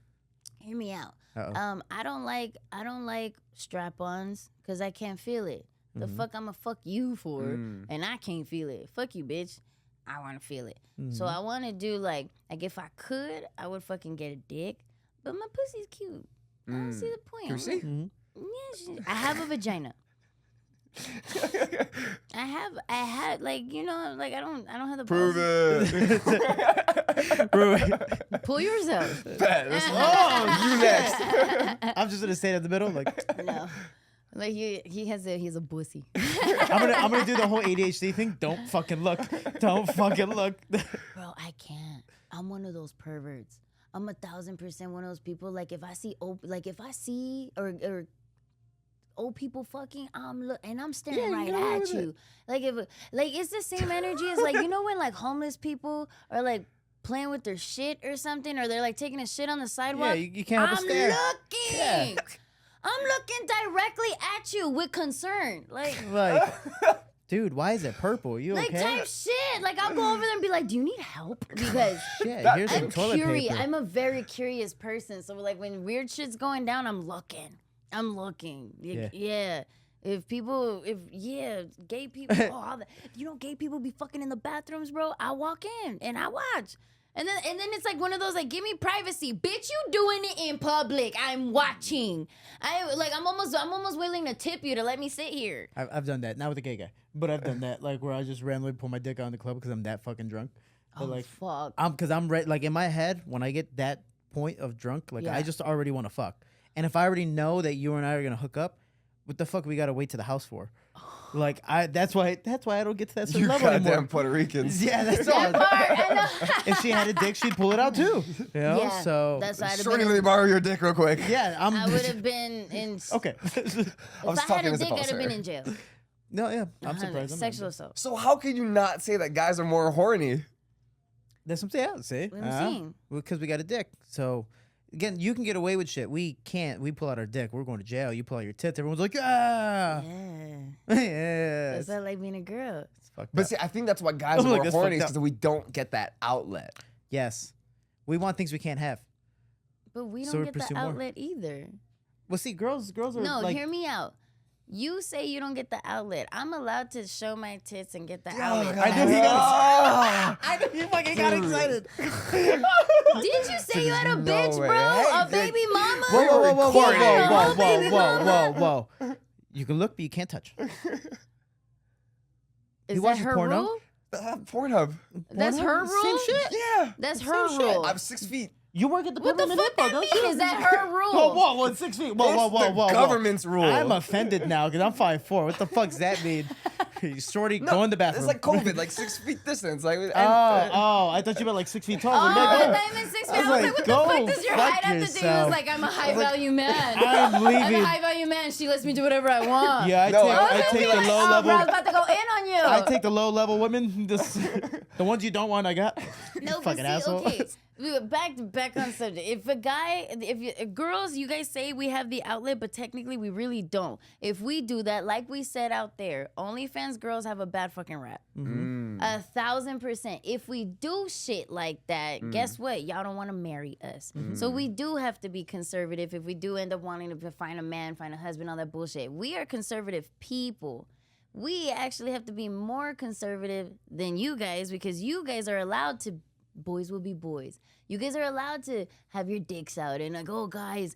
hear me out. Uh-oh. I don't like strap-ons because I can't feel it. The Mm-hmm. fuck I'ma fuck you for, and I can't feel it. Fuck you, bitch. I want to feel it. So Mm-hmm. I want to do like if I could, I would fucking get a dick, but my pussy's cute. I don't see the point. Can we see? Mhm. Yeah, I have a vagina. I had like like I don't have the Prove balls. it. Pull yourself. Bet. Oh, you next. I'm just gonna stay in the middle, like No. Like he's a pussy. I'm gonna do the whole ADHD thing. Don't fucking look. Don't fucking look. Bro, I can't. I'm one of those perverts. I'm 1,000% one of those people. Like if I see or old people fucking, I'm staring right at you. Like it's the same energy as like when like homeless people are like playing with their shit or something, or they're like taking a shit on the sidewalk. Yeah, you can't help but stare. Looking. Yeah. I'm looking directly at you with concern. Like Dude, why is it purple? You like okay? type shit. Like I'll go over there and be like, "Do you need help?" Because Shit, here's some I'm toilet curious. paper. I'm a very curious person. So like when weird shit's going down, I'm looking. Yeah. If gay people, gay people be fucking in the bathrooms, bro. I walk in and I watch. And then it's like one of those like, give me privacy, bitch. You doing it in public? I'm watching. I'm almost willing to tip you to let me sit here. I've done that, not with a gay guy, but I've done that, like where I just randomly pull my dick out in the club because I'm that fucking drunk. But like, Fuck. because I'm ready. Like in my head, when I get that point of drunk, like Yeah. I just already want to fuck. And if I already know that you and I are gonna hook up, what the fuck we gotta wait to the house for? Like that's why I don't get to that certain You level anymore. goddamn Puerto Ricans. Yeah, that's That all. part, I know. If she had a dick, she'd pull it out too. You know? Yeah, So that's why I'd have Shorty, been. let me borrow your dick real quick. yeah, I would have been in. okay. If was I had talking a as a dick, I'd have been poser. in jail. No, yeah, I'm surprised. I'm Sexual assault. So how can you not say that guys are more horny? That's something else. See, What I'm saying. because we got a dick. So again, you can get away with shit. We can't. We pull out our dick. We're going to jail. You pull out your tits. Everyone's like, ah, Yeah. yeah. That's not like being a girl. It's fucked But up. see, I think that's why guys I'm are like, more that's horny fucked because we don't get that outlet. Yes, we want things we can't have. But we So don't we get pursue the more. outlet either. Well, see, girls are No, like, hear me out. You say you don't get the outlet. I'm allowed to show my tits and get the Oh, outlet. God. I knew he got. Oh. I knew he fucking got Dude. excited. Did you say you had a No bitch, way. bro? Hey, A baby mama? Whoa, whoa, whoa, whoa, whoa, recording. whoa, whoa, Baby whoa, mama. whoa, whoa. You can look, but you can't touch. Is You that watch her porno? rule? Pornhub. That's her rule? Same shit. Yeah. That's her rule. I'm 6 feet. You work at the What the Peppermint fuck Hippo, that don't mean? you? Is that her rule? Whoa, whoa, 6 feet. Whoa, whoa, It's whoa, the whoa, whoa. government's rule. I'm offended now because I'm 5'4". What the fuck's that mean? Shorty, go in the bathroom. It's like COVID, like 6 feet distance. Like, I thought you meant like 6 feet tall. Oh, Like, I no, go. thought you meant 6 feet. I was I was like, like, what go the fuck does your fuck height have to do? He yourself. was like, I'm a high value man. I'm I'm leaving. a high value man. She lets me do whatever I want. Yeah, No, I was take gonna the be low like, oh, bro, I was level. about to go in on you. I take the low level women. The ones you don't want, I got. No, but Fucking see, asshole. okay. Back on subject. If a guy, girls, you guys say we have the outlet, but technically we really don't. If we do that, like we said out there, OnlyFans girls have a bad fucking rap. 1,000%. If we do shit like that, guess what? Y'all don't want to marry us. So we do have to be conservative. If we do end up wanting to find a man, find a husband, all that bullshit, we are conservative people. We actually have to be more conservative than you guys because you guys are allowed to Boys will be boys. You guys are allowed to have your dicks out and like, oh, guys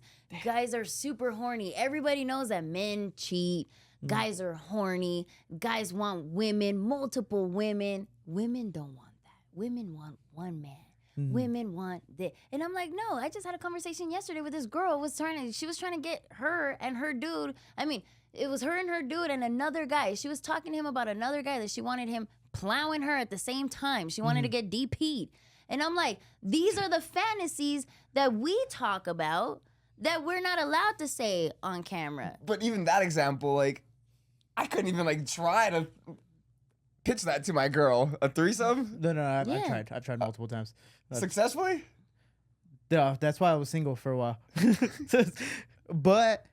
are super horny. Everybody knows that men cheat. Guys are horny. Guys want women, multiple women. Women don't want that. Women want one man. Women want this. And I'm like, no, I just had a conversation yesterday with this girl she was trying to get her and her dude. I mean, it was her and her dude and another guy. She was talking to him about another guy that she wanted him plowing her at the same time. She wanted to get DP'd. And I'm like, these are the fantasies that we talk about that we're not allowed to say on camera. But even that example, like, I couldn't even like try to pitch that to my girl. A threesome? No, Yeah. I tried multiple times. Successfully? Yeah, that's why I was single for a while. But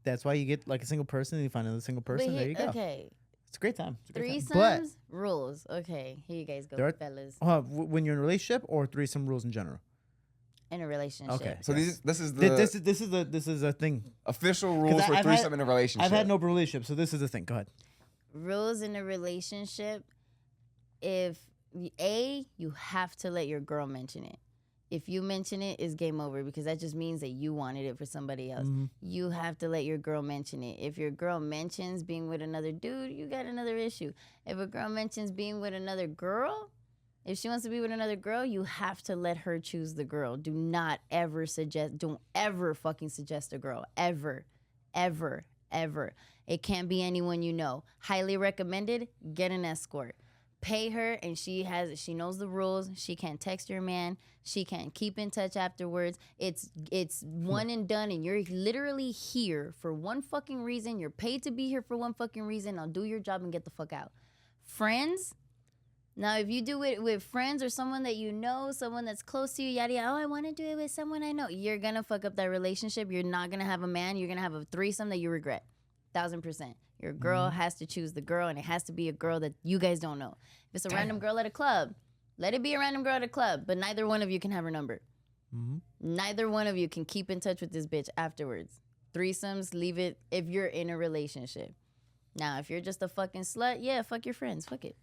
that's why you get like a single person and you find another single person. There you go. Okay. It's a great time. It's a great Threesomes, time. rules. Okay, here you guys go, There are- fellas. But when you're in a relationship or threesome rules in general. In a relationship. Okay. So Yes. this is the This is a thing. official rules for I've threesome had- in a relationship. I've had no relationship, so this is a thing. Go ahead. Rules in a relationship. If you have to let your girl mention it. If you mention it, it's game over because that just means that you wanted it for somebody else. You have to let your girl mention it. If your girl mentions being with another dude, you got another issue. If a girl mentions being with another girl, if she wants to be with another girl, you have to let her choose the girl. Do not ever don't ever fucking suggest a girl. Ever, ever, ever. It can't be anyone you know. Highly recommended, get an escort. Pay her and she knows the rules. She can't text your man. She can't keep in touch afterwards. It's one and done and you're literally here for one fucking reason. You're paid to be here for one fucking reason. Now do your job and get the fuck out. Friends, now if you do it with friends or someone that you know, someone that's close to you, yada yada, oh, I want to do it with someone I know. You're gonna fuck up that relationship. You're not gonna have a man. You're gonna have a threesome that you regret. 1,000%. Your girl has to choose the girl, and it has to be a girl that you guys don't know. If it's a random girl at a club, let it be a random girl at a club, but neither one of you can have her number. Neither one of you can keep in touch with this bitch afterwards. Threesomes, leave it if you're in a relationship. Now, if you're just a fucking slut, yeah, fuck your friends. Fuck it.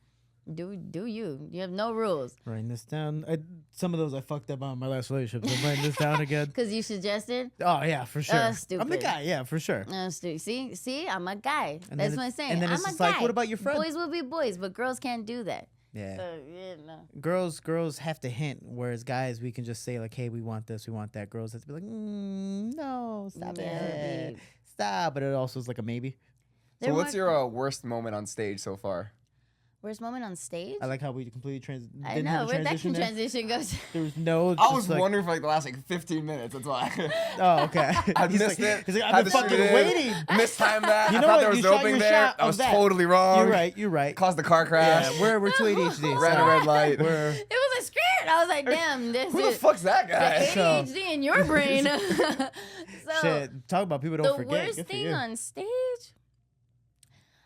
Do you. You have no rules. Writing this down. Some of those I fucked up on my last relationship. So I'm writing this down again. Because you suggested? Oh, yeah, for sure. I'm the Stupid. guy. Yeah, for sure. See, I'm a guy. And That's then what I'm it's- saying. and then I'm it's a just guy. like, what about your friend? Boys will be boys, but girls can't do that. Yeah. So, yeah, no. Girls have to hint, whereas guys, we can just say like, hey, we want this, we want that. Girls have to be like, no, stop Yeah, it. babe. Stop. But it also is like a maybe. They're So what's more- your worst moment on stage so far? Worst moment on stage? I like how we completely I didn't know have a where that transition there. transition goes. There was no. I just was like, wondering for like the last like 15 minutes. That's why. Oh, okay. I He's missed like, it. He's like, Had I've to been shoot fucking it in. waiting. Mistimed that. You I know thought what? there was You an shot opening your there. shot I of was that. totally wrong. You're right. Caused the car crash. Yeah, we're too ADHD. Ran a red light. We're It was a script. I was like, damn, this Who the is fuck's that the guy? ADHD in your brain. So, shit. Talk about people don't the forget. worst Good for thing you. on stage,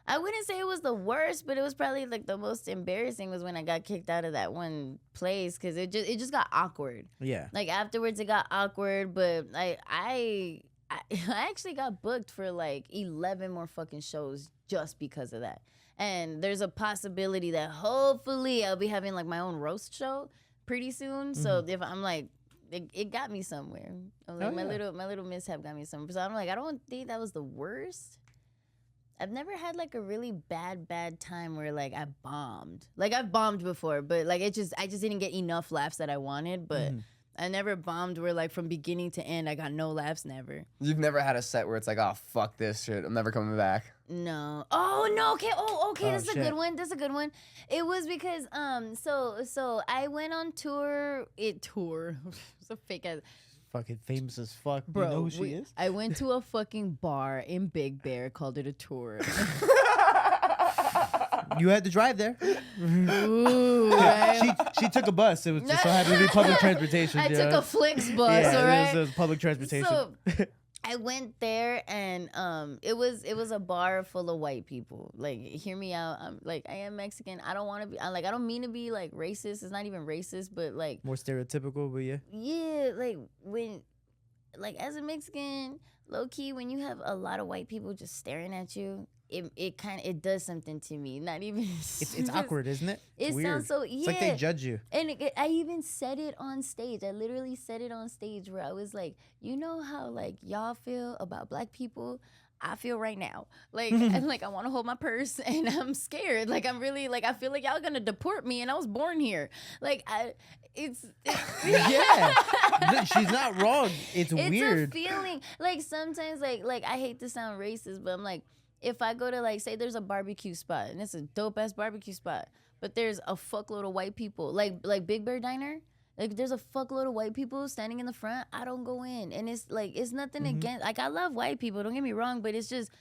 I wouldn't say it was the worst, but it was probably like the most embarrassing was when I got kicked out of that one place because it just got awkward. Yeah. Like afterwards, it got awkward, but I actually got booked for like 11 more fucking shows just because of that. And there's a possibility that hopefully I'll be having like my own roast show pretty soon. So if I'm like, it got me somewhere. I'm like, Oh, yeah. my little mishap got me somewhere. So I'm like, I don't think that was the worst. I've never had like a really bad time where like I bombed. Like I've bombed before, but like I just didn't get enough laughs that I wanted. But I never bombed where like from beginning to end I got no laughs. Never. You've never had a set where it's like, oh fuck this shit. I'm never coming back. No. Oh no. Okay. Oh, okay. Oh, This is a shit. good one. This is a good one. It was because so I went on tour. It's a fake ass. Fucking famous as fuck. Bro, you know who she is? I went to a fucking bar in Big Bear, called it a tour. You had to drive there. Ooh, right? She took a bus. It was just so happened to be public transportation. I you took know? a Flix bus, Yeah, all right? it was public transportation. So I went there and it was a bar full of white people. Like, hear me out. I'm like, I am Mexican. I don't want to be. I don't mean to be like racist. It's not even racist, but like, More stereotypical, but yeah. yeah, like when like as a Mexican, low key, when you have a lot of white people just staring at you, it does something to me. Not even It's awkward, isn't it? It's It weird. sounds so It's like they judge you. And I even said it on stage. I literally said it on stage where I was like, you know how like y'all feel about black people? I feel right now. Like I'm like I want to hold my purse and I'm scared. Like I'm really like I feel like y'all gonna deport me and I was born here. Like it's Yeah. She's not wrong. It's weird. a feeling. Like sometimes like I hate to sound racist, but I'm like, if I go to like say there's a barbecue spot and it's a dope ass barbecue spot, but there's a fuckload of white people, like Big Bear Diner, like there's a fuckload of white people standing in the front, I don't go in. And it's like it's nothing against, like I love white people, don't get me wrong, but it's just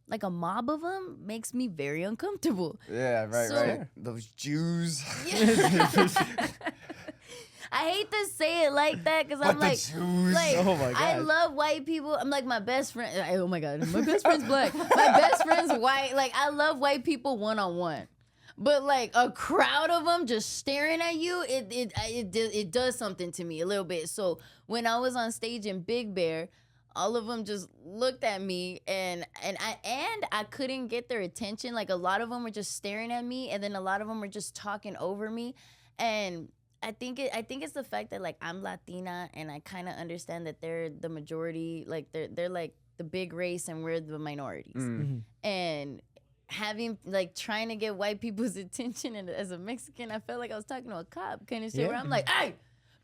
like a mob of them makes me very uncomfortable. Yeah, right, So- right. Those Jews. I hate to say it like that because I'm But the like, Jews. Oh my I God. love white people. I'm like my best friend. Oh my God, my best friend's black. My best friend's white. Like I love white people one-on-one, but like a crowd of them just staring at you, it does something to me a little bit. So when I was on stage in Big Bear, all of them just looked at me and I couldn't get their attention. Like a lot of them were just staring at me, and then a lot of them were just talking over me, and I think it's the fact that like I'm Latina and I kind of understand that they're the majority, like they're like the big race and we're the minorities. And having like trying to get white people's attention, and as a Mexican, I felt like I was talking to a cop kind of shit where I'm like, hey,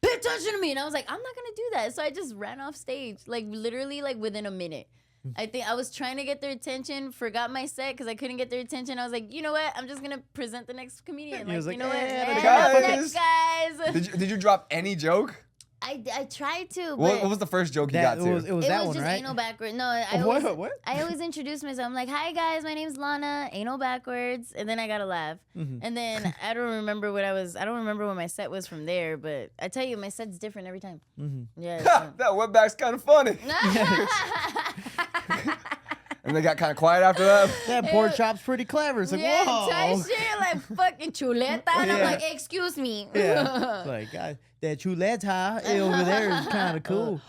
pay attention to me. And I was like, I'm not gonna do that. So I just ran off stage, like literally like within a minute. I think I was trying to get their attention, forgot my set because I couldn't get their attention. I was like, you know what? I'm just gonna present the next comedian. He was you like, know what? "Eh, guys." Next guys. Did you drop any joke? I tried to, but What was the first joke you got to? It was that one, just right? anal backward. No, I What? always, What? I always introduce myself. I'm like, hi guys, my name's Lana, anal backwards, and then I gotta laugh. And then I don't remember what my set was from there, but I tell you, my set's different every time. Yeah. so- That wetback's kind of funny. And they got kind of quiet after that. That pork chop's pretty clever. It's like, yeah, whoa. type shit, like fucking chuleta. And I'm Yeah. like, excuse me. Yeah. It's like, God, that chuleta over there is kind of cool.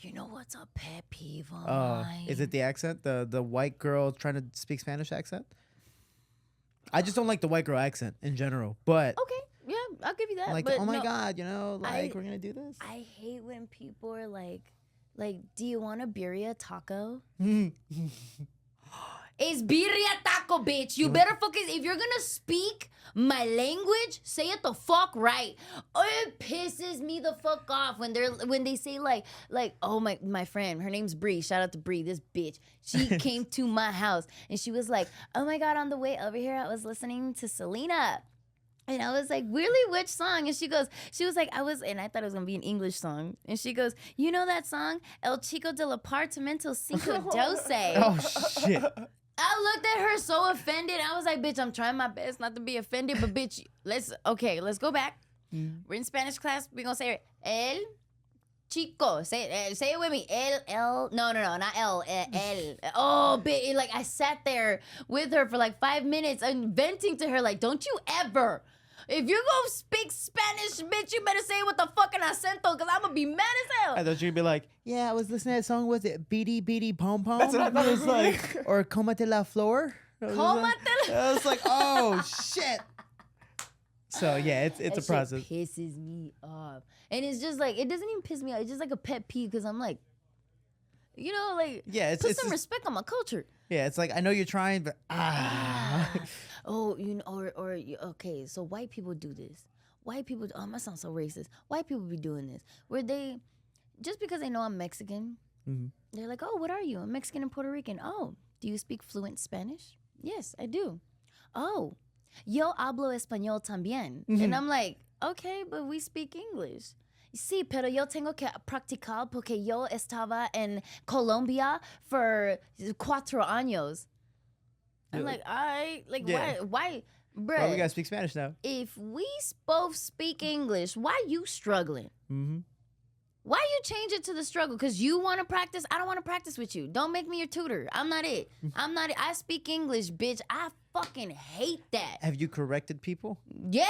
You know what's a pet peeve of Uh, mine? is it the accent? The white girl trying to speak Spanish accent? I just don't like the white girl accent in general. But Okay, yeah, I'll give you that. like, but oh my no, God, you know, like I- we're gonna do this. I hate when people are like, do you want a birria taco? It's birria taco, bitch. You better focus. If you're gonna speak my language, say it the fuck right. Oh, it pisses me the fuck off when they say like, oh my friend, her name's Bree. Shout out to Bree, this bitch. She came to my house and she was like, oh my God, on the way over here, I was listening to Selena. And I was like, really, which song? And she was like, and I thought it was gonna be an English song. And she goes, you know that song, El Chico del Apartamento Cinco Doce. Oh shit. I looked at her so offended. I was like, bitch, I'm trying my best not to be offended, but bitch, let's go back. We're in Spanish class. We're gonna say it. El Chico. Say it with me. No, not El. El. Oh, bitch. Like, I sat there with her for like 5 minutes and venting to her, like, don't you ever. If you're gonna speak Spanish, bitch, you better say it with the fucking acento, because I'm gonna be mad as hell. I thought you'd be like, yeah, I was listening to that song. Was it Beady Beady Pom Pom? That's what I thought It was like, or Comate la Flor. I was like, oh shit. So yeah, it's a That shit process. pisses me off. And it's just like, it doesn't even piss me off. It's just like a pet peeve because I'm like, you know, like, Yeah, put it's some just- respect on my culture. Yeah, it's like I know you're trying, but Oh, you know, okay, so white people do this. White people, oh, that sounds so racist. White people be doing this where they, just because they know I'm Mexican, they're like, oh, what are you? I'm Mexican and Puerto Rican. Oh, do you speak fluent Spanish? Yes, I do. Oh, yo hablo español también. And I'm like, okay, but we speak English. Sí, pero yo tengo que practicar porque yo estaba en Colombia for 4 años. I'm like, all right, like, Yeah. why, bruh? well, we gotta speak Spanish now. If we both speak English, why you struggling? Mm-hmm. Why you change it to the struggle? Because you want to practice? I don't want to practice with you. Don't make me your tutor. I'm not it. I'm not it. I speak English, bitch. I fucking hate that. Have you corrected people? Yeah.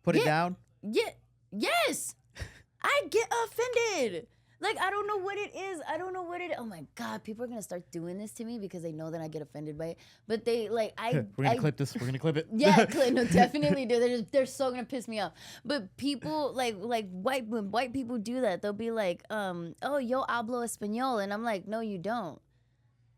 Put it Yeah. down. Yeah. Yes. I get offended. Like, I don't know what it is. Oh my God, people are gonna start doing this to me because they know that I get offended by it. But they like, We're gonna clip this. We're gonna clip it. Yeah, no, definitely do. They're so gonna piss me off. But people when white people do that, they'll be like, oh, yo hablo español, and I'm like, no, you don't.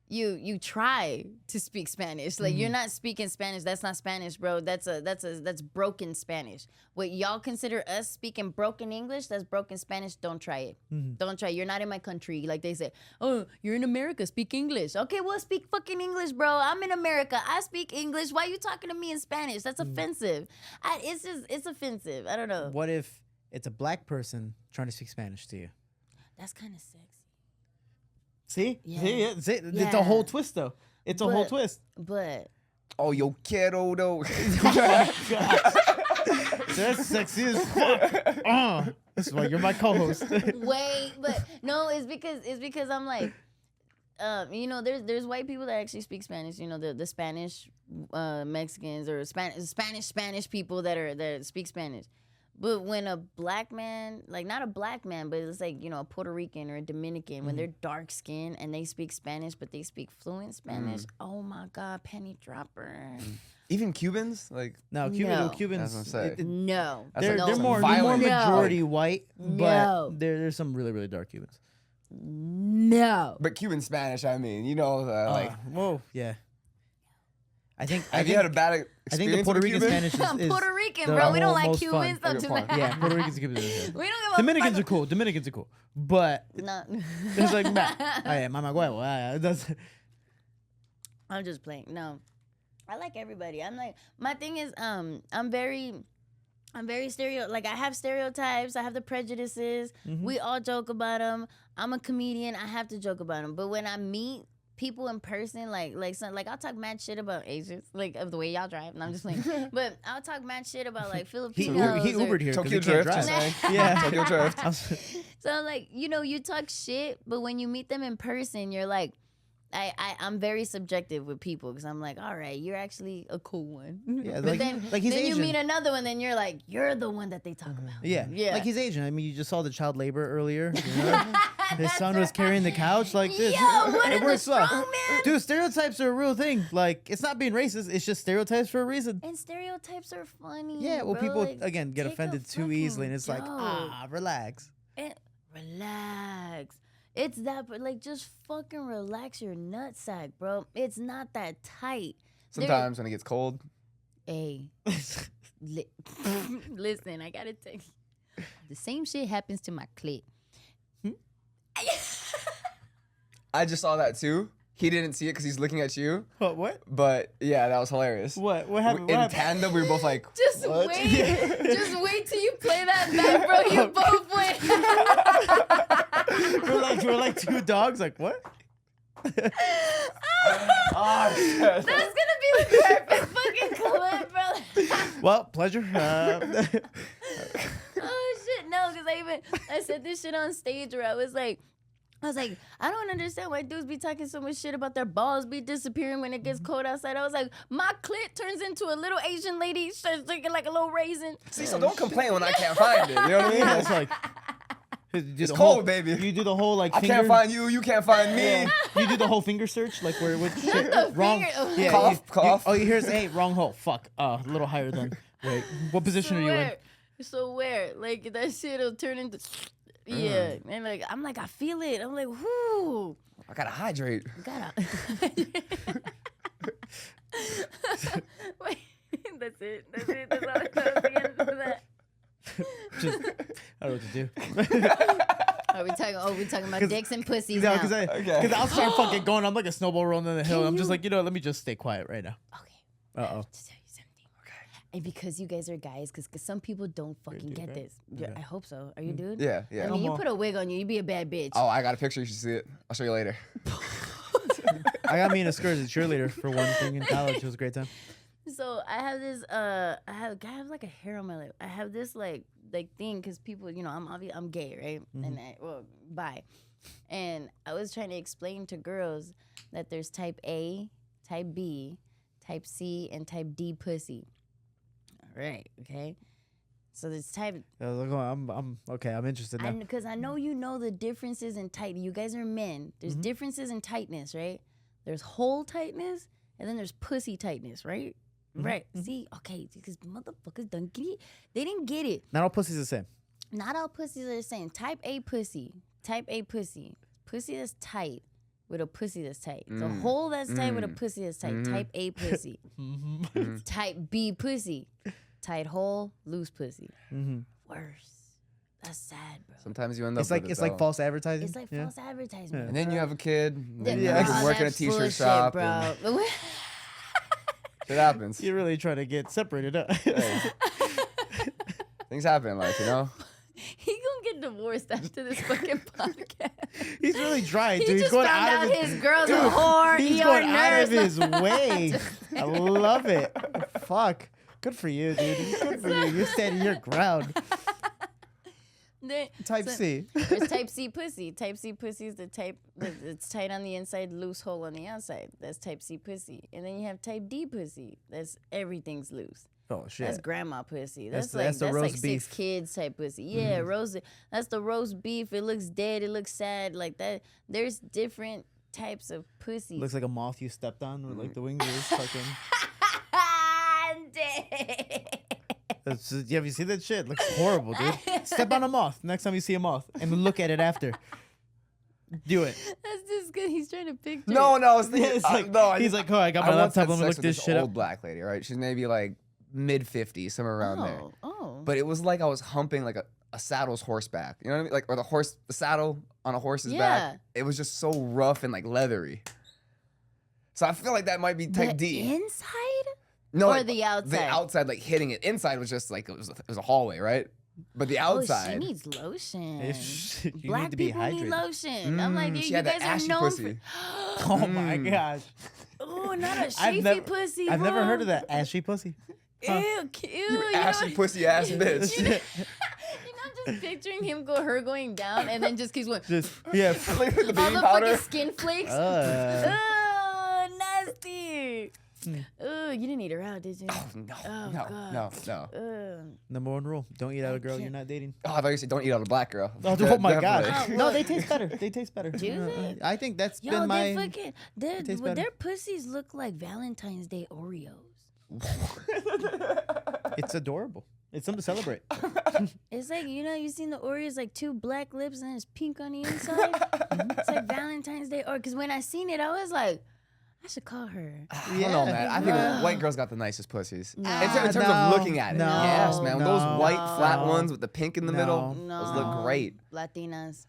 You try to speak Spanish. Like you're not speaking Spanish. That's not Spanish, bro. That's broken Spanish. What y'all consider us speaking broken English, that's broken Spanish. Don't try it. Don't try. You're not in my country. Like they say, oh, you're in America. Speak English. Okay, well, speak fucking English, bro. I'm in America. I speak English. Why are you talking to me in Spanish? That's offensive. It's offensive. I don't know. What if it's a black person trying to speak Spanish to you? That's kind of sexy. See? Yeah. See? It's a whole twist, though. It's a whole twist. But Oh, yo quiero though. That's sexy as fuck. This is why you're my co-host. wait, but no, it's because I'm like, there's white people that actually speak Spanish. You know, the Spanish Mexicans or Spanish people that speak Spanish. But when a black man, like not a black man, but it's like, a Puerto Rican or a Dominican, when they're dark skinned and they speak Spanish, but they speak fluent Spanish, oh my God, penny dropper. Even Cubans, like No, No. Cubans. That's what I'm saying. No. That's They're, like they're some more violent- majority white, but No. there's some really, really dark Cubans. No. But Cuban Spanish, I mean, like. Whoa, yeah. I think. Have you had a bad I think experience the Puerto with a Rican Cuban? Spanish is Puerto Rican, the bro. We don't like most Cubans. fun. Don't Okay, do fine. that. Yeah, Puerto Ricans and Cubans. We don't give a Dominicans fuck. are cool. Dominicans are cool, but No. it's like, mama huevo. That's I'm just playing. No, I like everybody. I'm like, my thing is, I'm very like I have stereotypes. I have the prejudices. We all joke about them. I'm a comedian. I have to joke about them. But when I meet people in person, like I'll talk mad shit about Asians, like of the way y'all drive. And I'm just like, but I'll talk mad shit about like he Filipinos. Ubered here. 'cause Tokyo he can't Drift, just drive. saying. Yeah. Tokyo Drift. So like, you talk shit, but when you meet them in person, you're like, I'm very subjective with people because I'm like, all right, you're actually a cool one. Yeah, but like- then, like he's then you Asian. meet another one, then you're like, you're the one that they talk about. Yeah. Yeah. Like he's Asian. I mean, you just saw the child labor earlier. You know? His son was carrying the couch like this. Yo, what It is the works well. strong man? Dude, stereotypes are a real thing. Like, it's not being racist. It's just stereotypes for a reason. And stereotypes are funny. Yeah, well, bro. people, Like, again, get take a offended too fucking easily. And it's like, joke. relax. And relax. It's that, but like, just fucking relax your nutsack, bro. It's not that tight. Sometimes when it gets cold. Hey, listen, I gotta tell you, the same shit happens to my clit. I just saw that too. He didn't see it because he's looking at you. What? But yeah, that was hilarious. What happened? In tandem, we were both like, Just what? wait, just wait till you play that back, bro. You both win. we're like two dogs. Like, what? Oh, shit. That's gonna be the perfect fucking clip, bro. Well, pleasure. Oh shit, no, because I said this shit on stage where I was like, I don't understand why dudes be talking so much shit about their balls be disappearing when it gets cold outside. I was like, my clit turns into a little Asian lady, starts looking like a little raisin. See, so don't complain when I can't find it. You know what I mean? Yeah, it's like It's cold, baby. You do the whole like. I finger, can't find you. You can't find me. Yeah. You do the whole finger search, like where with shit the wrong. finger- Yeah, Cough, cough. oh, you hear? Hey, wrong hole. Fuck. A little higher than. Wait, what position are you in? So where? Like that shit'll turn into. Yeah, and like I'm like I feel it. I'm like, whoo. I gotta hydrate. Gotta. Wait, that's it. That's it. That's all. That was the end of that. Just, I don't know what to do. Are we talking? Oh, we talking about dicks and pussies No, now. because I'll start fucking going. I'm like a snowball rolling down the hill. Can I'm just you- like, let me just stay quiet right now. Okay. Uh-oh. To tell you something. Okay. And because you guys are guys, because some people don't fucking dude, get right? this. Yeah. I hope so. Are you dude? Yeah, I yeah. mean, you on. put a wig on you, you'd be a bad bitch. Oh, I got a picture. You should see it. I'll show you later. I got me in a skirt as a cheerleader for one thing in college. It was a great time. So I have this. I have like a hair on my lip. I have this like thing because people, I'm gay, right? And bi. And I was trying to explain to girls that there's type A, type B, type C, and type D pussy. All right, okay. So there's type. I was like, oh, I'm okay. I'm interested now. Because I know you know the differences in tight. You guys are men. There's differences in tightness, right? There's hole tightness, and then there's pussy tightness, right? Right. See, okay, because motherfuckers don't get it. They didn't get it. Not all pussies the same. Not all pussies are the same. Type A pussy. Type A pussy. Pussy that's tight with a pussy that's tight. The hole that's tight with a pussy that's tight. Type A pussy. Type B pussy. Tight hole, loose pussy. Worse. That's sad, bro. Sometimes you end up. It's like false advertising. It's like false advertisement. And then you have a kid. Then you Yeah. work in a That's t-shirt bullshit, shop. bro. And it happens. You're really trying to get separated up. Things happen in life, you know. He gonna get divorced after this fucking podcast. He's really trying He to. He's just going found out out of his girl's a whore. He's ER going out nurse. of his way. I love it. Fuck. Good for you, dude. Good for you. You're standing your ground. Type C. There's type C pussy. Type C pussy is the type that's tight on the inside, loose hole on the outside. That's type C pussy. And then you have type D pussy. That's everything's loose. Oh shit. That's grandma pussy. That's That's the like roast beef. 6 kids type pussy. Yeah, roast. That's the roast beef. It looks dead. It looks sad. Like that. There's different types of pussy. Looks like a moth you stepped on with like the wings are fucking. Have you seen that shit? Looks horrible, dude. Step on a moth next time you see a moth and look at it after. Do it. That's just good. He's trying to picture. No, it. I was thinking. It's like, no, he's like, oh, I got my once laptop. had I'm gonna sex look with this shit old up. black lady, right? She's maybe like mid-50s, somewhere around there. Oh. But it was like I was humping like a saddle's horseback. You know what I mean? Like, or the saddle on a horse's back. It was just so rough and like leathery. So I feel like that might be type The D. inside? No, or like, the outside? The outside, like hitting it. Inside was just like it was a hallway, right? But the Oh, outside. she needs lotion. You Black need to be people need hydrated. lotion. I'm like, she you had that guys are ashy known pussy. Oh my gosh. for. Oh, not a I've sheafy never, pussy. I've never heard huh? of that ashy pussy. Ew, ew. You Ashy know, pussy ass bitch. You know, I'm just picturing her going down, and then just keeps going. Just yeah. Like the All baby the powder. fucking skin flakes. Oh, nasty. Oh, you didn't eat her out, did you? Oh, no, Oh, no, God. no. Number one rule: don't eat out a girl you're can't- not dating. Oh, I thought you said don't eat out a black girl. Oh my god! Definitely. No, they taste better. They taste better. Do they? I think that's Yo, been they my. fucking their tastes better. their pussies look like Valentine's Day Oreos. It's adorable. It's something to celebrate. It's like, you know, you seen the Oreos, like 2 black lips and it's pink on the inside. It's like Valentine's Day Oreo. Because when I seen it, I was like, I should call her. I don't know, man. I think white girls got the nicest pussies. No. In terms No, of looking at it. no, Yes, man. no, Those white flat no. ones with the pink in the middle, No. those look great. Latinas.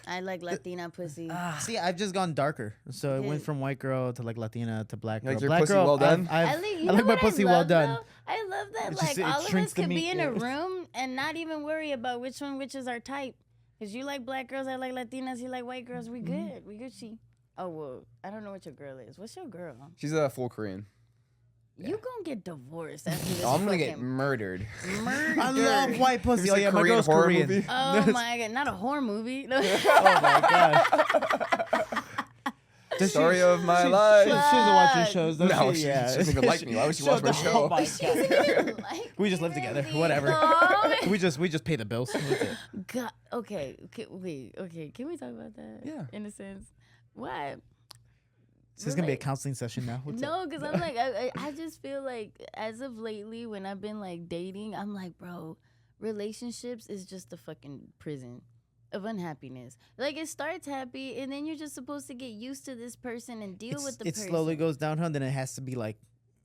I like Latina pussy. See, I've just gone darker, so it went from white girl to like Latina to black You girl. like your Black pussy girl, well done? I like, you I like know my what pussy I well love, done. though? I love that, It's just- like, it all of shrinks us the could be meat, in a yeah. room and not even worry about which is our type. Because you like black girls, I like Latinas, you like white girls, we good. We Gucci. Oh, well, I don't know what your girl is. What's your girl? She's a full Korean. You gonna get divorced after this Oh, I'm gonna get fucking murdered. murder. I love white pussy. It's Oh a yeah, my Korean girl's horror Korean. movie. Oh my god, not a horror movie. No. Oh my god. Does Story of my she, life. She doesn't watch your shows, does No, she? she Yeah. doesn't even like me. Why would she watch my show? Oh my She doesn't god. even like We just me, live together. Lindsay. Whatever. Oh. we just pay the bills. That's it. God, okay, wait, okay. Can we talk about that? Yeah. In a sense, why? This is gonna be a counseling session now. What's No, up? because I'm like, I just feel like as of lately, when I've been like dating, I'm like, bro, relationships is just a fucking prison of unhappiness. Like it starts happy, and then you're just supposed to get used to this person and deal with the It person. slowly goes downhill, then it has to be like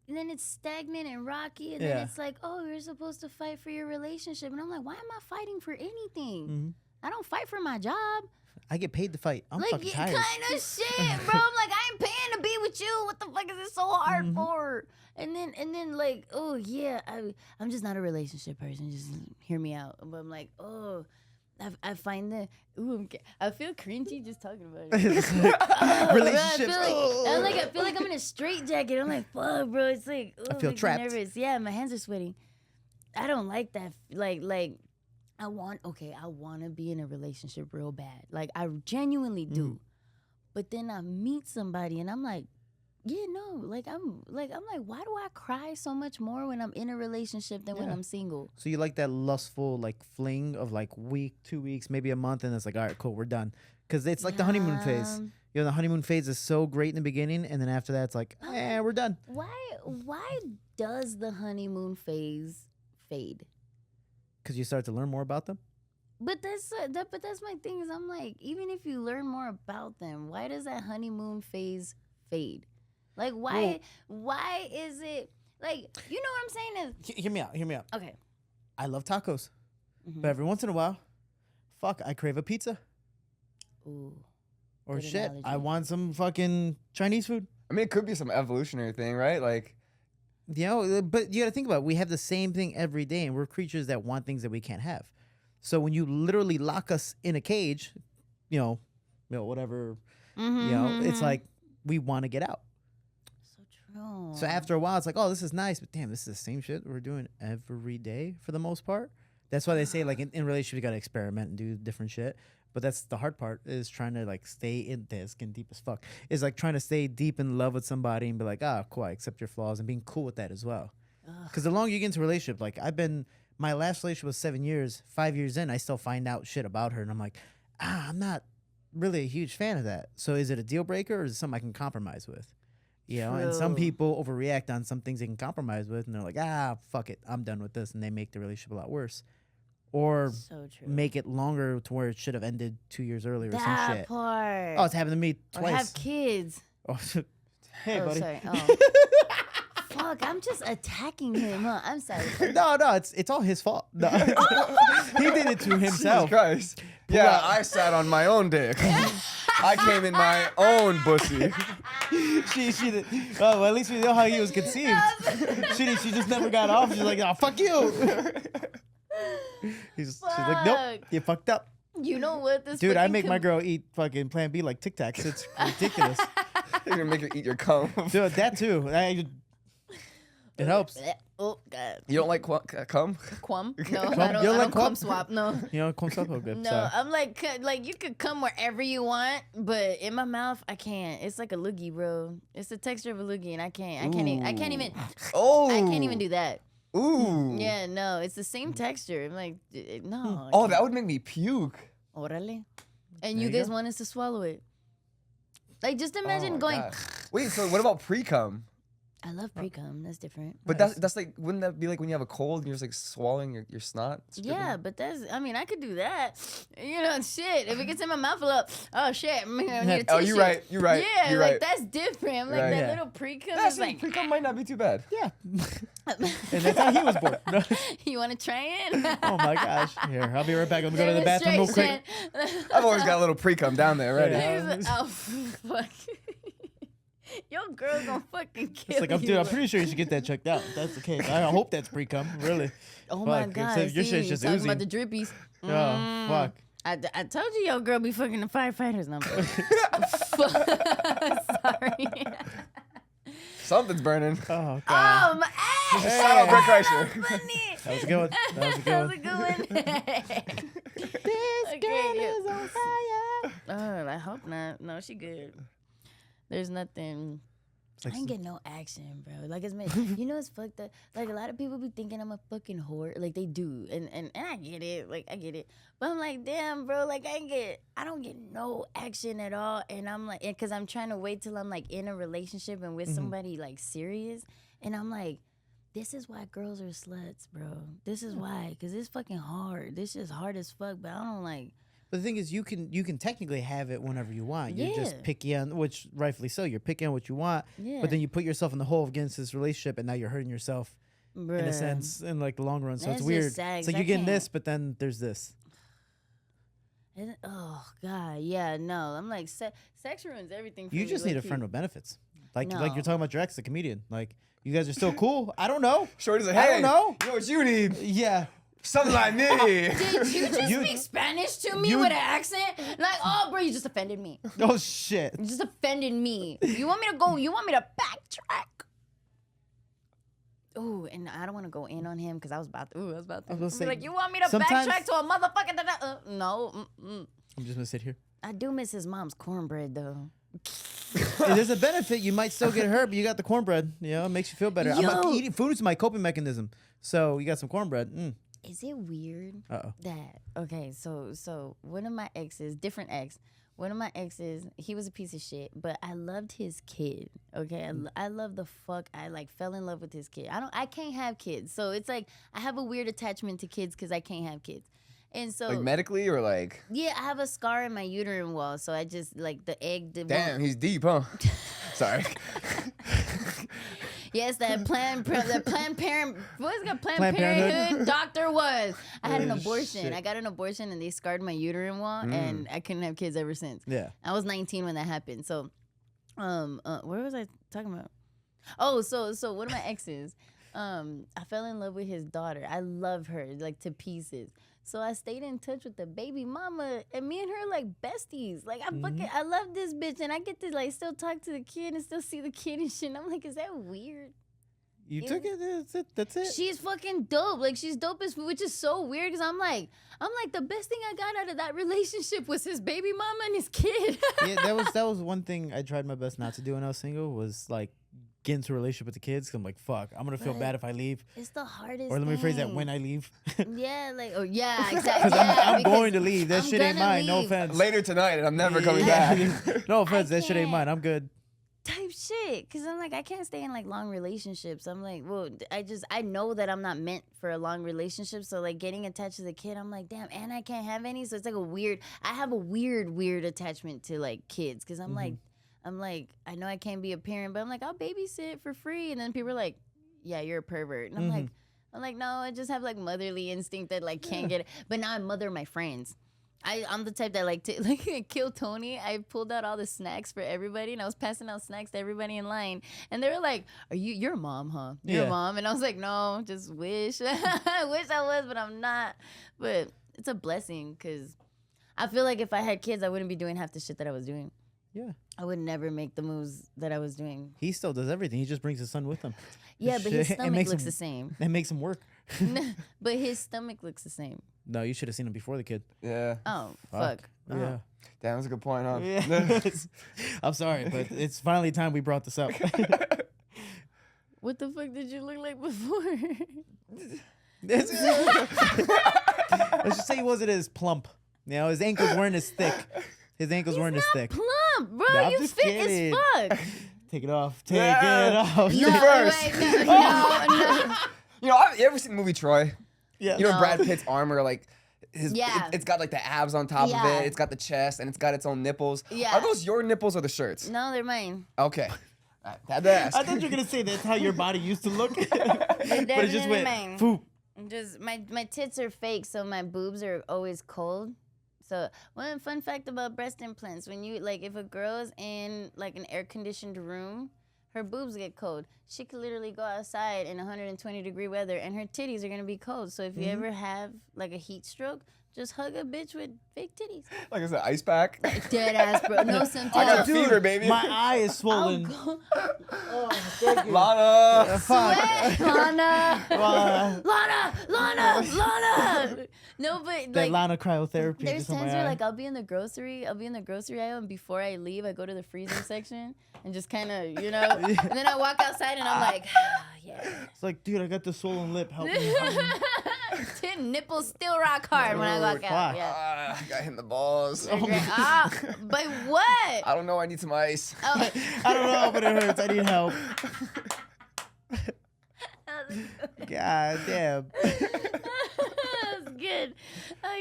And then it's stagnant and rocky, and then Yeah. it's like, oh, you're supposed to fight for your relationship, and I'm like, why am I fighting for anything? Mhm. I don't fight for my job. I get paid to fight. I'm Like, fucking tired. kind of shit, bro. I'm like, I ain't paying to be with you. What the fuck is it so hard for? And then, like, oh yeah, I'm just not a relationship person. Just hear me out. But I'm like, oh, I find that. Ooh, I feel cringy just talking about it. Relationships. I feel like I'm in a straitjacket. I'm like, fuck, bro. It's like, oh, I feel makes me trapped. nervous. Yeah, my hands are sweating. I don't like that. Like. I want to be in a relationship real bad. Like, I genuinely do. But then I meet somebody and I'm like, Yeah, no, like I'm like, why do I cry so much more when I'm in a relationship than when Yeah. I'm single? So you like that lustful like fling of like week, 2 weeks, maybe a month, and it's like, all right, cool, we're done. Because it's like the honeymoon phase. You know, the honeymoon phase is so great in the beginning, and then after that, it's like, we're done. Why does the honeymoon phase fade? Because you start to learn more about them. But that's my thing is I'm like, even if you learn more about them, why does that honeymoon phase fade? Like why is it like, you know what I'm saying is Hear me out. okay. I love tacos, Mhm. but every once in a while, I crave a pizza. Ooh. Or Good shit, analogy. I want some fucking Chinese food. I mean, it could be some evolutionary thing, right? Like, You know, but you got to think about it. We have the same thing every day, and we're creatures that want things that we can't have. So when you literally lock us in a cage, you know, whatever, it's like we want to get out. So true. So after a while, it's like, oh, this is nice, but damn, this is the same shit we're doing every day for the most part. That's why they say, like, in relationships, you got to experiment and do different shit. But that's the hard part, is trying to, like, stay in this, getting deep as fuck. Is like trying to stay deep in love with somebody and be like, cool, I accept your flaws, and being cool with that as well. Because the longer you get into a relationship, like, my last relationship was 7 years. 5 years in, I still find out shit about her, and I'm like, I'm not really a huge fan of that. So is it a deal breaker, or is it something I can compromise with? You know, and some True. people overreact on some things they can compromise with, and they're like, fuck it, I'm done with this, and they make the relationship a lot worse. Or So true. make it longer to where it should have ended 2 years earlier or some that shit. part. Oh, it's happened to me or twice. have kids. Oh, hey, Oh, buddy. sorry. Oh. Fuck, I'm just attacking him, huh? I'm sorry. No, it's all his fault. No. He did it to Jesus himself. Christ. Yeah, I sat on my own dick. I came in my own pussy. She did. Oh, well, at least we know how he was conceived. She just never got off. She's like, oh, fuck you. She's like, nope, Fuck. you fucked up. You know what? This Dude, I fucking make my girl eat fucking Plan B like Tic Tacs. It's ridiculous. You're gonna make her eat your cum. Dude, that too. It helps. Oh God. You don't like cum? Quum? No, Quum? I don't. You I like don't quum? cum swap. No. You know, comes up good. No, So. I'm like you could come wherever you want, but in my mouth I can't. It's like a loogie, bro. It's the texture of a loogie, and I can't even. Oh. I can't even do that. Ooh. Yeah, no, it's the same texture. I'm like, no. I Oh, can't. that would make me puke. Orale. And There you you guys go. want us to swallow it. Like, just Oh imagine my going. God. Wait, so what about pre-cum? I love pre-cum. That's different. But that's like, wouldn't that be like when you have a cold and you're just like swallowing your snot? Yeah, but I mean, I could do that. You know, shit. If it gets in my mouth a lot, oh shit, I need a Oh, tissue. you're right. Yeah, You're like right. that's different. I'm like Right. that Yeah. little pre-cum Yeah, is see, like. pre-cum might not be too bad. Yeah. And that's how he was born. No. You want to try it? Oh my gosh. Here, I'll be right back. I'm going to go to the bathroom real quick. Demonstration. I've always got a little pre-cum down there already. Yeah. Oh fuck. Your girl's gonna fucking kill It's like, you. I'm pretty sure you should get that checked out. If that's the case. I hope that's pre-cum, really. Oh my Fuck, god. except your see, shit's just talking about the oozing. drippies. Oh, fuck. I told you your girl be fucking the firefighters number. Sorry. Something's burning. Oh, God. Oh my ass. Shout out Brett Kreischer. Funny. That was a good one. That was a That was good a one. good one. This Okay, girl yeah. is on fire. Oh, I hope not. No, she good. There's nothing. Like I ain't get no action, bro. Like it's meant, you know, it's fucked up. Like a lot of people be thinking I'm a fucking whore. Like they do, and I get it. Like I get it, but I'm like, damn, bro. Like I don't get no action at all. And I'm like, because I'm trying to wait till I'm like in a relationship and with somebody like serious. And I'm like, this is why girls are sluts, bro. This is why, because it's fucking hard. This is hard as fuck. But I don't like. But the thing is, you can technically have it whenever you want. You're Yeah. just picky on, which rightfully so. You're picking on what you want. Yeah. But then you put yourself in the hole against this relationship, and now you're hurting yourself in a Bruh. sense, in like the long run. So That's it's just weird. sad, It's 'cause like I you're getting can't- this, but then there's this. Oh God, yeah, no. I'm like, sex ruins everything. For You me, just need a low-key. friend with benefits. Like No. you're talking about your ex, the comedian. Like you guys are still cool. I don't know. Shorty's like, I hey, don't know. you know what you need? Yeah. Something like me. Did you just You- speak Spanish to me you- with an accent? Like, oh, bro, you just offended me. Oh shit. You just offended me. You want me to go? You want me to backtrack? Ooh, and I don't want to go in on him because I was about to. was gonna be say, like, you want me to sometimes- backtrack to a motherfucking? No. I'm just gonna sit here. I do miss his mom's cornbread though. There's a benefit. You might still get hurt, but you got the cornbread. You know, it makes you feel better. Eating food is my coping mechanism. So you got some cornbread. Is it weird Uh-oh. that so one of my exes, different ex, one of my exes, he was a piece of shit, but I loved his kid. Okay, I love the fuck. I like fell in love with his kid. I can't have kids, so it's like I have a weird attachment to kids because I can't have kids, and so Like medically or like? yeah, I have a scar in my uterine wall, so I just like the egg. Damn, he's deep, huh? Sorry. Yes, that Planned Parenthood Planned Parenthood? doctor was. I had an Oh, abortion. shit. I got an abortion and they scarred my uterine wall, and I couldn't have kids ever since. Yeah. I was 19 when that happened. So, where was I talking about? Oh, so one of my exes, I fell in love with his daughter. I love her like to pieces. So I stayed in touch with the baby mama, and me and her like besties. Like I love this bitch, and I get to like still talk to the kid and still see the kid and shit. And I'm like, is that weird? You took it. That's it. She's fucking dope. Like she's dope as, which is so weird because I'm like the best thing I got out of that relationship was his baby mama and his kid. Yeah, that was one thing I tried my best not to do when I was single, was like get into a relationship with the kids. 'Cause I'm like, fuck, I'm gonna feel But bad if I leave. It's the hardest. Or let me phrase that, thing. when I leave. Yeah, like yeah, exactly. Because Yeah, I'm because going to leave. That I'm shit ain't gonna mine. No leave. offense. Later tonight, and I'm never coming Yeah. back. No offense. That shit ain't can't. mine. I'm good. Type shit, because I'm like I can't stay in like long relationships. I'm like, well, I know that I'm not meant for a long relationship. So like getting attached to the kid, I'm like, damn, and I can't have any. So it's like I have a weird attachment to like kids, because I'm like, I know I can't be a parent, but I'm like, I'll babysit for free. And then people are like, yeah, you're a pervert. And I'm like, no, I just have like motherly instinct that like can't get it. But now I mother my friends. I'm the type that like to like kill Tony. I pulled out all the snacks for everybody, and I was passing out snacks to everybody in line. And they were like, you're a mom, huh? You're a mom. And I was like, no, just wish. I wish I was, but I'm not. But it's a blessing, because I feel like if I had kids, I wouldn't be doing half the shit that I was doing. Yeah. I would never make the moves that I was doing. He still does everything. He just brings his son with him. Yeah, but his Shit. It stomach makes looks him- the same. That makes him work. But his stomach looks the same. No, you should have seen him before the kid. Yeah. Oh, fuck. Oh. Yeah. Damn, that's a good point, huh? Yeah. I'm sorry, but it's finally time we brought this up. What the fuck did you look like before? Let's just say he wasn't as plump. You know, his ankles weren't as thick. His ankles weren't as thick. Plump, bro. No, I'm You just fit kidding. as fuck. Take it off. Take Yeah. it off. You No, first. wait, no. You know, you ever seen the movie Troy? Yeah. You know, No. Brad Pitt's armor, like Yeah. it's got like the abs on top of Yeah. it. It's got the chest, and it's got its own nipples. Yeah. Are those your nipples or the shirts? No, they're mine. Okay. I had to ask. I thought you were gonna say that's how your body used to look, but They're it just definitely went mine. foop. Just my tits are fake, so my boobs are always cold. So one fun fact about breast implants: when you like, if a girl is in like an air conditioned room, her boobs get cold. She could literally go outside in 120-degree weather, and her titties are gonna be cold. So if you ever have like a heat stroke, just hug a bitch with fake titties. Like it's an ice pack. Dead ass, bro. No, sometimes. I got fever, baby. My eye is swollen. Oh, Lana. Fuck. Lana. Uh, Lana. No, but that like. Lana cryotherapy. There's just on times my where eye. like I'll be in the grocery aisle, and before I leave, I go to the freezing section and just kind of, and then I walk outside and I'm like, yeah. It's like, dude, I got the swollen lip. Help me. Tin nipples still rock hard when I walk out. Fuck. Yeah. I got hit in the balls. But what? I don't know. I need some ice. Oh, I don't know, but it hurts. I need help. God damn. that's good.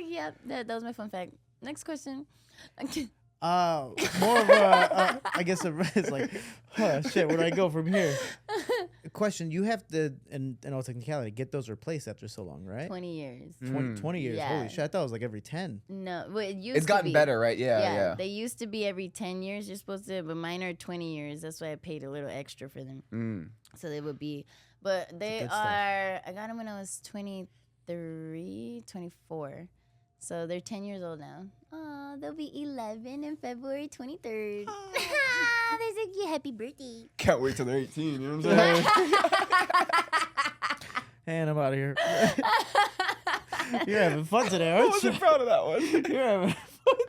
Yeah, that was my fun fact. Next question. More of a, I guess it's like, shit, where do I go from here? Question, you have to, in all technicality, get those replaced after so long, right? 20 years. 20 years. Yeah. Holy shit, I thought it was like every 10. No, well, it used It's to gotten be. better, right? Yeah. They used to be every 10 years. You're supposed to, but mine are 20 years. That's why I paid a little extra for them. So they would be, but they good stuff. are, I got them when I was 23, 24. So they're 10 years old now. Oh, they'll be 11 on February 23rd. They said, yeah, happy birthday. Can't wait till they're 18. You know what I'm saying? And I'm out of here. You're having fun today, I aren't you? wasn't proud of that one. You're having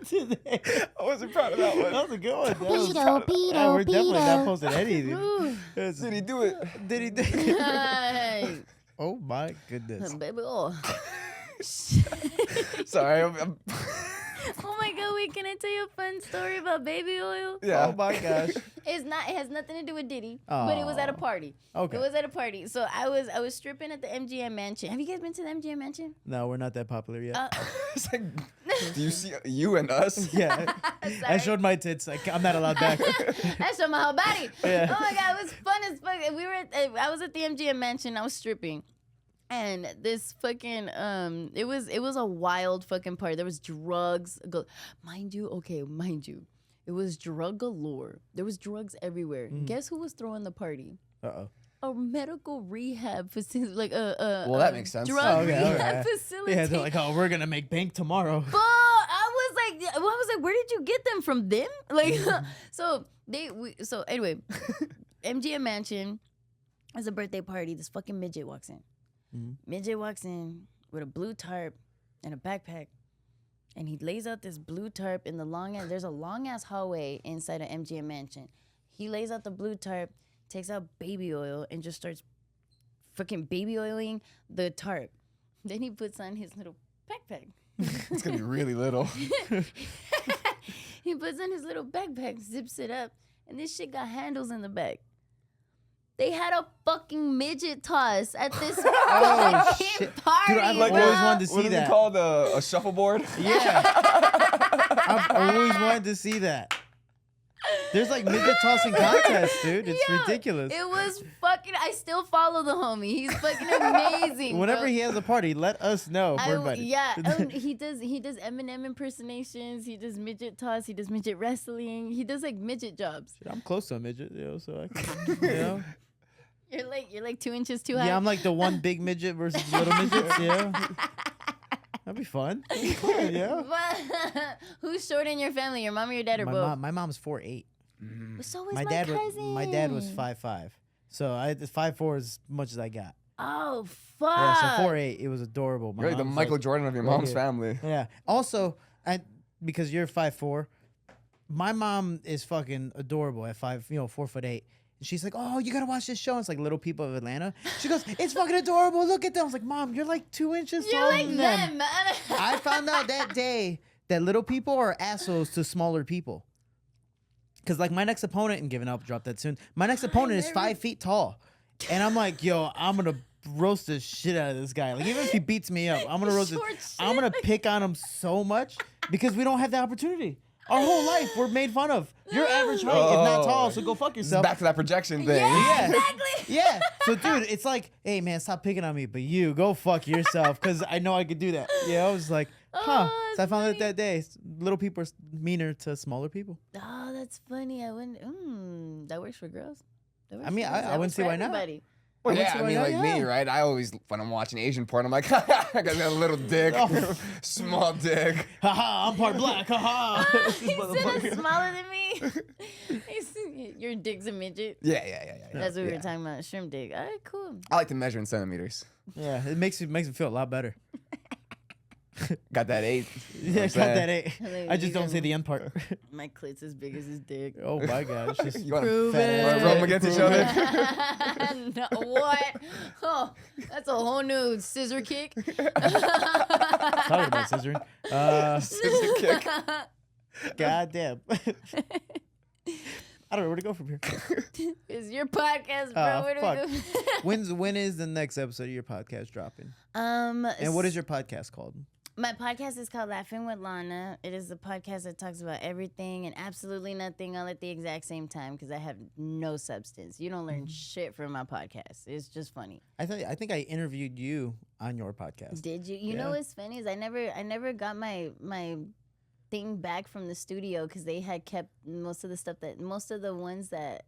today. I wasn't proud of that one. That was a good one. That was, Beto, yeah, we're definitely not Beto. posting anything. Ooh. Did he do it? Did he? Hey, Oh my goodness. baby, oh. Sorry. I'm Oh my god, wait, can I tell you a fun story about baby oil? yeah. Oh my gosh. It has nothing to do with Diddy, but it was at a Aw. party. Okay. It was at a party. So I was stripping at the MGM mansion. Have you guys been to the MGM mansion? No, we're not that popular yet. It's like, do you see you and us? Yeah. I Sorry. showed my tits. Like, I'm not allowed back. I showed my whole body. Yeah. Oh my god, it was fun as fuck. I was at the MGM mansion. I was stripping. And this fucking it was a wild fucking party. There was drugs, mind you. It was drug galore. There was drugs everywhere. Guess who was throwing the party? Uh-oh. A medical rehab facility, like Well, that makes sense. Drug Oh, okay, rehab okay. facility. Yeah, they're like, oh, we're gonna make bank tomorrow. But I was like, where did you get them from? Them? Like, so anyway, MGM Mansion. It's a birthday party. This fucking midget walks in. Midget walks in with a blue tarp and a backpack, and he lays out this blue tarp in the there's a long ass hallway inside of MGM Mansion. He lays out the blue tarp, takes out baby oil, and just starts fucking baby oiling the tarp. Then he puts on his little backpack. It's gonna be really little. He puts on his little backpack, zips it up, and this shit got handles in the back. They had a fucking midget toss at this fucking shit. party. Dude, I've bro. always wanted to see What is it that. called? A shuffleboard? Yeah. I've always wanted to see that. There's like midget tossing contests, dude. It's Yeah, ridiculous. It was fucking. I still follow the homie. He's fucking amazing. Whenever bro. he has a party, let us know. If we're invited. Yeah, he does Eminem impersonations. He does midget toss. He does midget wrestling. He does like midget jobs. I'm close to a midget, so I can, you know. You're like 2 inches too high. Yeah, I'm like the one big midget versus little midgets. Yeah, that'd be fun. Yeah. But who's short in your family? Your mom or your dad or both? My mom's 4'8". So was My my dad, cousin. my dad was 5'5". So 5'4" is as much as I got. Oh fuck. Yeah, so 4'8". It was adorable. My You're like the mom's Michael Jordan of your mom's here. family. Yeah. Also, because you're 5'4", my mom is fucking adorable at 4'8". And she's like, oh, you gotta watch this show. It's like Little People of Atlanta. She goes, it's fucking adorable. Look at them. I was like, Mom, you're like 2 inches You're taller like than them, man. I found out that day that little people are assholes to smaller people. Because like my next opponent, and giving up, drop that soon. My next opponent is 5 feet tall. And I'm like, yo, I'm gonna roast the shit out of this guy. Like even if he beats me up, I'm gonna roast Short it. I'm gonna pick on him so much because we don't have the opportunity. Our whole life we're made fun of. You're average height, if not tall, so go fuck yourself. Back to that projection thing. Yeah. Exactly. Yeah. So, dude, it's like, hey, man, stop picking on me, but you go fuck yourself because I know I could do that. Yeah, I was like, huh. Oh, So I found that's out that day, little people are meaner to smaller people. Oh, that's funny. I wouldn't. That works for girls. That works I mean, for girls. I That wouldn't works see for why not. everybody. Well, I yeah, would I say mean, why like not, me, yeah. right? I always, when I'm watching Asian porn, I'm like, I got that little dick, small dick. Haha, I'm part black. Haha. He said it's smaller than me. Your dick's a midget. Yeah. That's what we Yeah. were talking about. Shrimp dick. All right, cool. I like to measure in centimeters. Yeah, it makes me feel a lot better. Got that 8. Yeah, got that eight. Like, I just you don't can- say the end part. My clit's as big as his dick. Oh my god, it's just You want to Prove fat it. ass. rub them against each other? No, what? Oh, that's a whole new scissor kick. Talking about scissoring. Scissor kick. Goddamn. I don't know where to go from here. It's your podcast, bro. Where do fuck. we go? When is the next episode of your podcast dropping? And And what is your podcast called? My podcast is called Laughing with Lana. It is a podcast that talks about everything and absolutely nothing all at the exact same time because I have no substance. You don't learn shit from my podcast. It's just funny. I think I interviewed you on your podcast. Did you? You know Yeah. what's funny is I never got my thing back from the studio because they had kept most of the ones that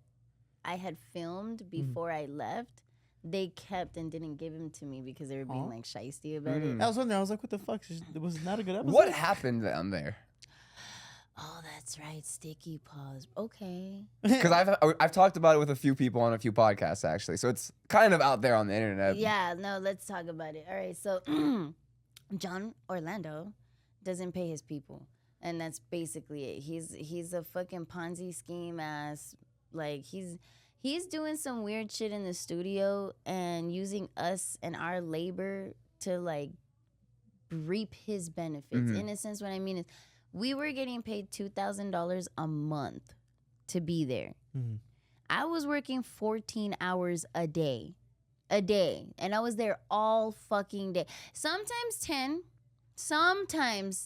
I had filmed before I left. They kept and didn't give them to me because they were being like shiesty about it. I was wondering. I was like, what the fuck? It was not a good episode. What happened on there? Oh, that's right. Sticky paws. Okay. Because I've talked about it with a few people on a few podcasts actually, so it's kind of out there on the internet. Yeah, no, let's talk about it. All right, so John Orlando doesn't pay his people. And that's basically it. He's a fucking Ponzi scheme ass. Like he's doing some weird shit in the studio and using us and our labor to like reap his benefits. In a sense, what I mean is we were getting paid $2,000 a month to be there. I was working 14 hours a day, and I was there all fucking day. Sometimes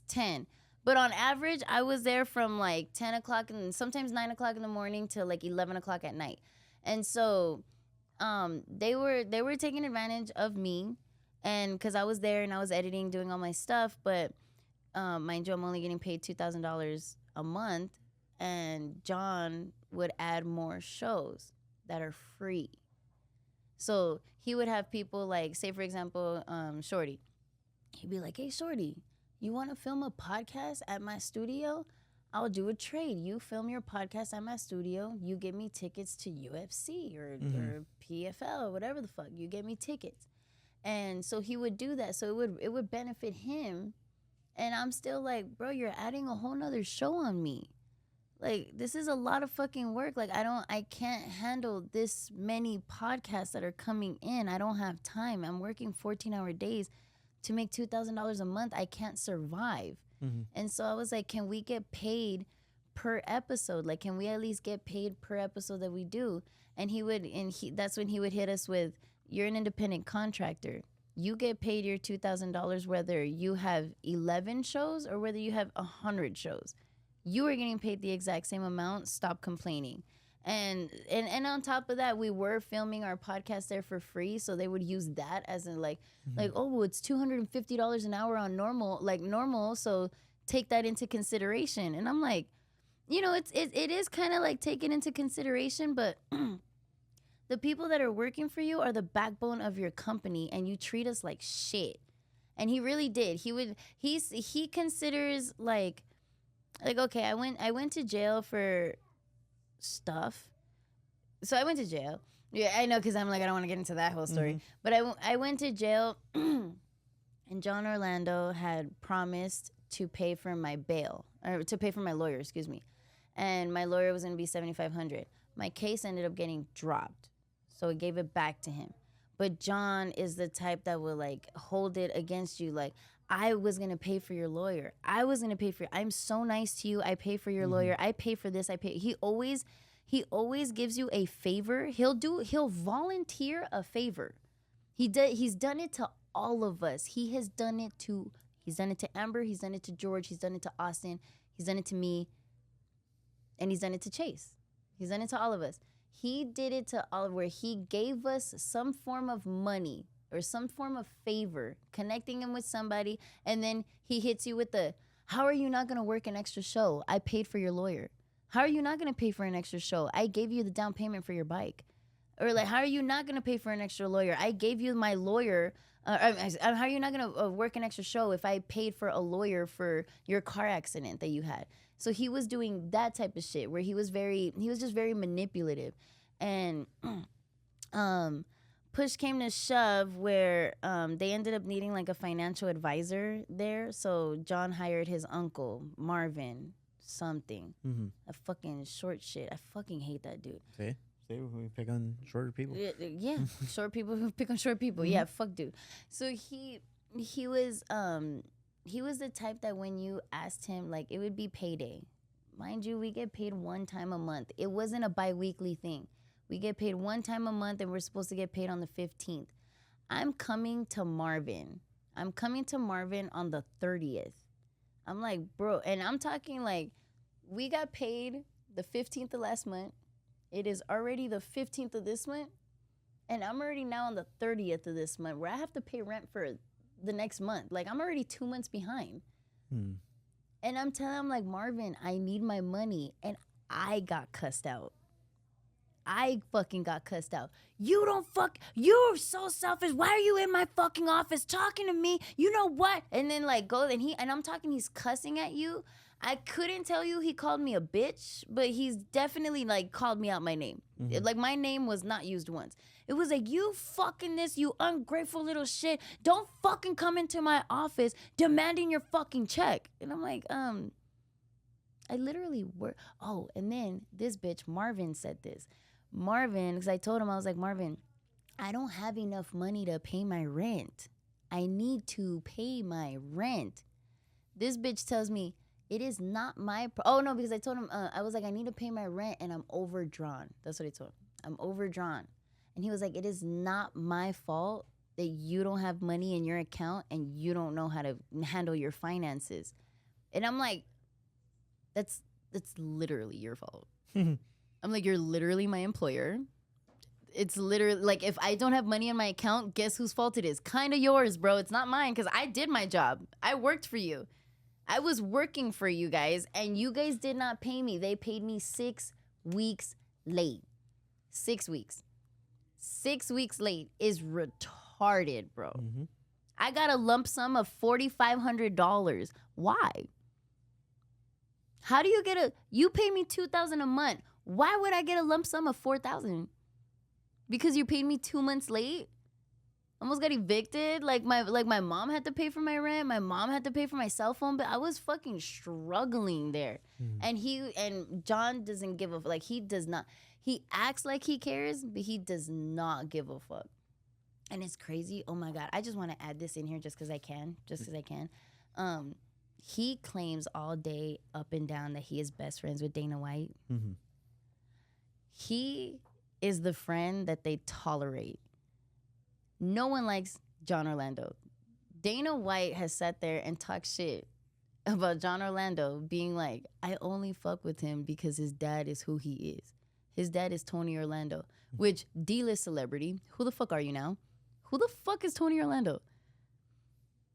10, but on average, I was there from like 10 o'clock and sometimes 9 o'clock in the morning till like 11 o'clock at night. And so they were taking advantage of me, and because I was there and I was editing, doing all my stuff, but mind you, I'm only getting paid $2,000 a month, and John would add more shows that are free. So he would have people like, say for example, Shorty. He'd be like, hey, Shorty, you want to film a podcast at my studio? I'll do a trade. You film your podcast at my studio. You get me tickets to UFC or PFL or whatever the fuck. You get me tickets. And so he would do that. So it would benefit him. And I'm still like, bro, you're adding a whole nother show on me. Like, this is a lot of fucking work. Like, I can't handle this many podcasts that are coming in. I don't have time. I'm working 14-hour days to make $2,000 a month. I can't survive. And so I was like, can we get paid per episode? Like, can we at least get paid per episode that we do? And that's when he would hit us with, you're an independent contractor. You get paid your $2,000 whether you have 11 shows or whether you have 100 shows. You are getting paid the exact same amount. Stop complaining. And on top of that, we were filming our podcast there for free, so they would use that as in like oh, well, it's $250 an hour on normal, so take that into consideration. And I'm like, you know, it is kind of like taken into consideration, but the people that are working for you are the backbone of your company, and you treat us like shit. And he really did. He considers like okay, I went to jail for stuff. So I went to jail. Yeah, I know, because I'm like, I don't want to get into that whole story. But I went to jail, and John Orlando had promised to pay for my bail, or to pay for my lawyer, excuse me. And my lawyer was going to be $7,500. My case ended up getting dropped, so it gave it back to him. But John is the type that will like hold it against you, like, I was going to pay for your lawyer. I was going to pay for I'm so nice to you. I pay for your lawyer. I pay for this. I pay. He always gives you a favor. He'll volunteer a favor. He's done it to all of us. He's done it to Amber. He's done it to George. He's done it to Austin. He's done it to me. And he's done it to Chase. He's done it to all of us. He did it to all of where he gave us some form of money or some form of favor, connecting him with somebody, and then he hits you with how are you not going to work an extra show? I paid for your lawyer. How are you not going to pay for an extra show? I gave you the down payment for your bike. Or like, how are you not going to pay for an extra lawyer? I gave you my lawyer. How are you not going to work an extra show if I paid for a lawyer for your car accident that you had? So he was doing that type of shit where he was just very manipulative. And push came to shove where they ended up needing like a financial advisor there. So John hired his uncle, Marvin something. A fucking short shit. I fucking hate that dude. See, we pick on shorter people. Yeah, short people who pick on short people. Yeah, fuck dude. So he was the type that when you asked him, like, it would be payday. Mind you, we get paid one time a month. It wasn't a bi-weekly thing. We get paid one time a month, and we're supposed to get paid on the 15th. I'm coming to Marvin on the 30th. I'm like, bro, and I'm talking like, we got paid the 15th of last month. It is already the 15th of this month, and I'm already now on the 30th of this month where I have to pay rent for the next month. Like, I'm already 2 months behind. And I'm telling him, like, Marvin, I need my money, and I got cussed out. I fucking got cussed out. You're so selfish. Why are you in my fucking office talking to me? You know what? And then like and I'm talking, he's cussing at you. I couldn't tell you he called me a bitch, but he's definitely like called me out my name. Like my name was not used once. It was like, you fucking this, you ungrateful little shit. Don't fucking come into my office demanding your fucking check. And I'm like, I literally work. Oh, and then this bitch, Marvin, said this. Marvin, because I told him, I was like, Marvin, I don't have enough money to pay my rent. I need to pay my rent. This bitch tells me, it is not my oh no, because I told him, I was like, I need to pay my rent and I'm overdrawn. That's what I told him. I'm overdrawn. And he was like, it is not my fault that you don't have money in your account and you don't know how to handle your finances. And I'm like, that's literally your fault. I'm like, you're literally my employer. It's literally like, if I don't have money in my account, guess whose fault it is? Kind of yours, bro. It's not mine, because I did my job. I worked for you. I was working for you guys, and you guys did not pay me. They paid me 6 weeks late. 6 weeks. 6 weeks late is retarded, bro. Mm-hmm. I got a lump sum of $4,500. Why? How do you get you pay me $2,000 a month. Why would I get a lump sum of $4,000? Because you paid me 2 months late? Almost got evicted. Like my mom had to pay for my rent. My mom had to pay for my cell phone. But I was fucking struggling there. And John doesn't give a like. He does not. He acts like he cares, but he does not give a fuck. And it's crazy. Oh my God. I just want to add this in here just because I can. He claims all day up and down that he is best friends with Dana White. Mm-hmm. He is the friend that they tolerate. No one likes John Orlando. Dana White has sat there and talked shit about John Orlando, being like, I only fuck with him because his dad is who he is. His dad is Tony Orlando, which D-list celebrity. Who the fuck are you now? Who the fuck is Tony Orlando?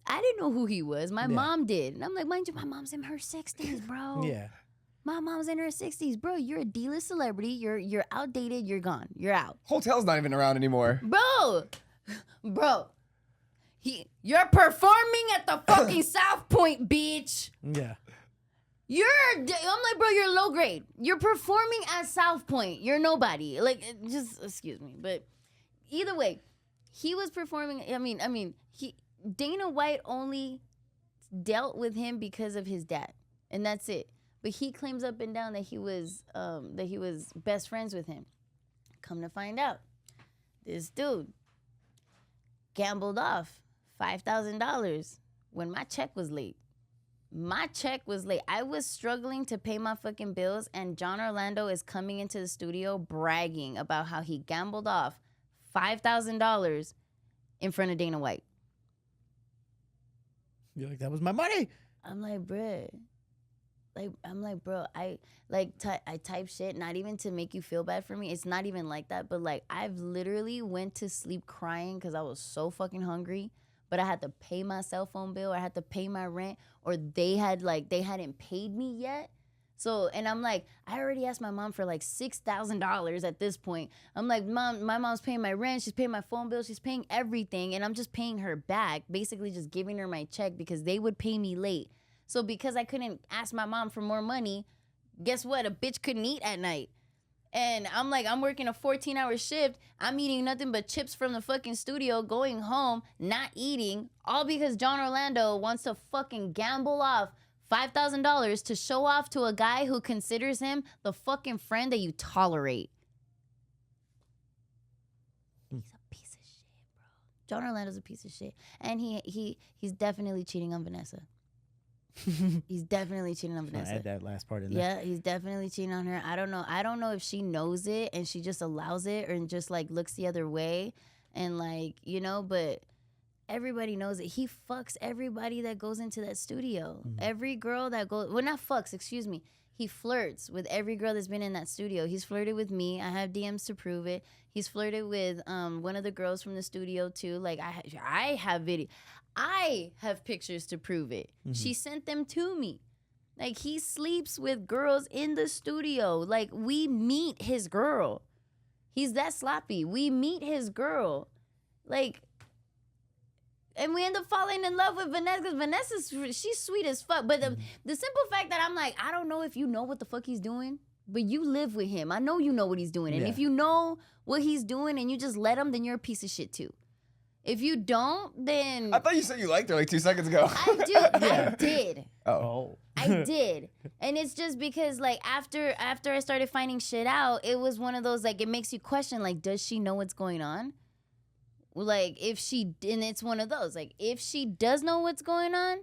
I didn't know who he was. My mom did. And I'm like, mind you, my mom's in her 60s, bro. Yeah. My mom's in her 60s. Bro, you're a D-list celebrity. You're outdated. You're gone. You're out. Hotel's not even around anymore. Bro. You're performing at the fucking South Point, bitch. Yeah. I'm like, bro, you're low grade. You're performing at South Point. You're nobody. Like, just excuse me. But either way, he was performing. Dana White only dealt with him because of his dad, and that's it. But he claims up and down that he was best friends with him. Come to find out, this dude gambled off $5,000 when my check was late. My check was late. I was struggling to pay my fucking bills, and John Orlando is coming into the studio bragging about how he gambled off $5,000 in front of Dana White. You're like, that was my money. I'm like, bro, I type shit, not even to make you feel bad for me. It's not even like that. But like, I've literally went to sleep crying because I was so fucking hungry. But I had to pay my cell phone bill, or I had to pay my rent, or they hadn't paid me yet. So, and I'm like, I already asked my mom for like $6,000 at this point. I'm like, Mom, my mom's paying my rent, she's paying my phone bill, she's paying everything, and I'm just paying her back, basically just giving her my check because they would pay me late. So because I couldn't ask my mom for more money, guess what? A bitch couldn't eat at night. And I'm like, I'm working a 14-hour shift. I'm eating nothing but chips from the fucking studio, going home, not eating, all because John Orlando wants to fucking gamble off $5,000 to show off to a guy who considers him the fucking friend that you tolerate. He's a piece of shit, bro. John Orlando's a piece of shit. And he's definitely cheating on Vanessa. He's definitely cheating on Vanessa. Add that last part in there. Yeah, he's definitely cheating on her. I don't know if she knows it and she just allows it, or just like looks the other way, and like, but everybody knows it. He fucks everybody that goes into that studio. Mm-hmm. Every girl that goes, well, not fucks, excuse me. He flirts with every girl that's been in that studio. He's flirted with me. I have DMs to prove it. He's flirted with one of the girls from the studio too. Like I have video. I have pictures to prove it. Mm-hmm. She sent them to me. Like, he sleeps with girls in the studio. Like, we meet his girl. He's that sloppy. We meet his girl. Like, and we end up falling in love with Vanessa, because she's sweet as fuck. But the simple fact that I'm like, I don't know if you know what the fuck he's doing, but you live with him. I know you know what he's doing. And if you know what he's doing and you just let him, then you're a piece of shit too. If you don't, then I thought you said you liked her like 2 seconds ago. I do. I did. Oh. I did. And it's just because like after I started finding shit out, it was one of those like it makes you question like, does she know what's going on? Like if she, and it's one of those like if she does know what's going on,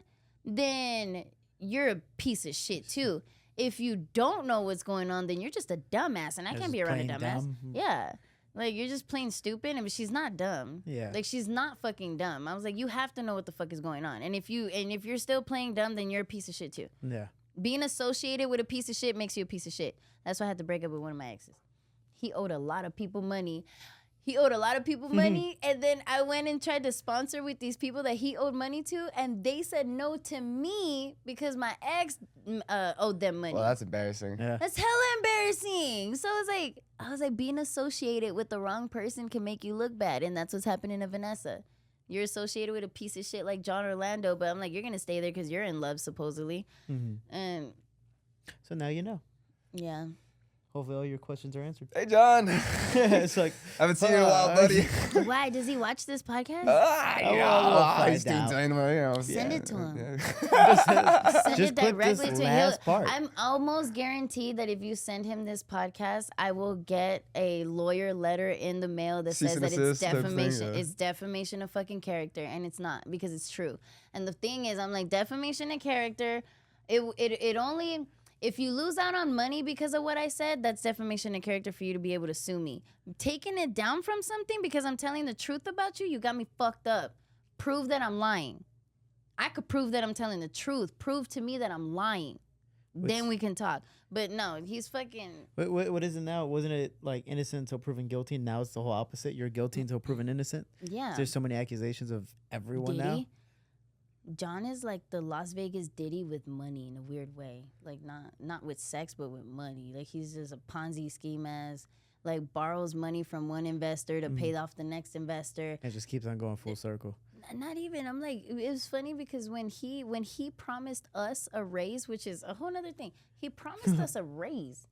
then you're a piece of shit too. If you don't know what's going on, then you're just a dumbass, and I can't be around a dumbass. Dumb. Yeah. Like, you're just plain stupid, and she's not dumb. Yeah. Like, she's not fucking dumb. I was like, you have to know what the fuck is going on. And if you're still playing dumb, then you're a piece of shit too. Yeah. Being associated with a piece of shit makes you a piece of shit. That's why I had to break up with one of my exes. He owed a lot of people money. And then I went and tried to sponsor with these people that he owed money to, and they said no to me because my ex owed them money. Well, that's embarrassing. Yeah. That's hella embarrassing. So I was like, being associated with the wrong person can make you look bad, and that's what's happening to Vanessa. You're associated with a piece of shit like John Orlando, but I'm like, you're gonna stay there because you're in love supposedly, and So now you know. yeah. Hopefully all your questions are answered. Hey, John. It's like, I haven't seen you in a while, buddy. Why does he watch this podcast? He's doing Send it to him. Yeah. Send Just it clip directly this to last him. part. I'm almost guaranteed that if you send him this podcast, I will get a lawyer letter in the mail that Cease says and that it's desist type thing, defamation. yeah. It's defamation of fucking character, and it's not because it's true. And the thing is, I'm like, defamation of character. It only. If you lose out on money because of what I said, that's defamation of character for you to be able to sue me. Taking it down from something because I'm telling the truth about you, you got me fucked up. Prove that I'm lying. I could prove that I'm telling the truth. Prove to me that I'm lying. Then we can talk. But no, he's fucking... what is it now? Wasn't it like innocent until proven guilty? Now it's the whole opposite. You're guilty until proven innocent. Yeah. There's so many accusations of everyone now. Diddy. John is like the Las Vegas Diddy with money in a weird way. Like not with sex, but with money. Like he's just a Ponzi scheme ass. Like borrows money from one investor to pay off the next investor. It just keeps on going full circle. Not even. I'm like, it was funny because when he promised us a raise, which is a whole nother thing, he promised us a raise.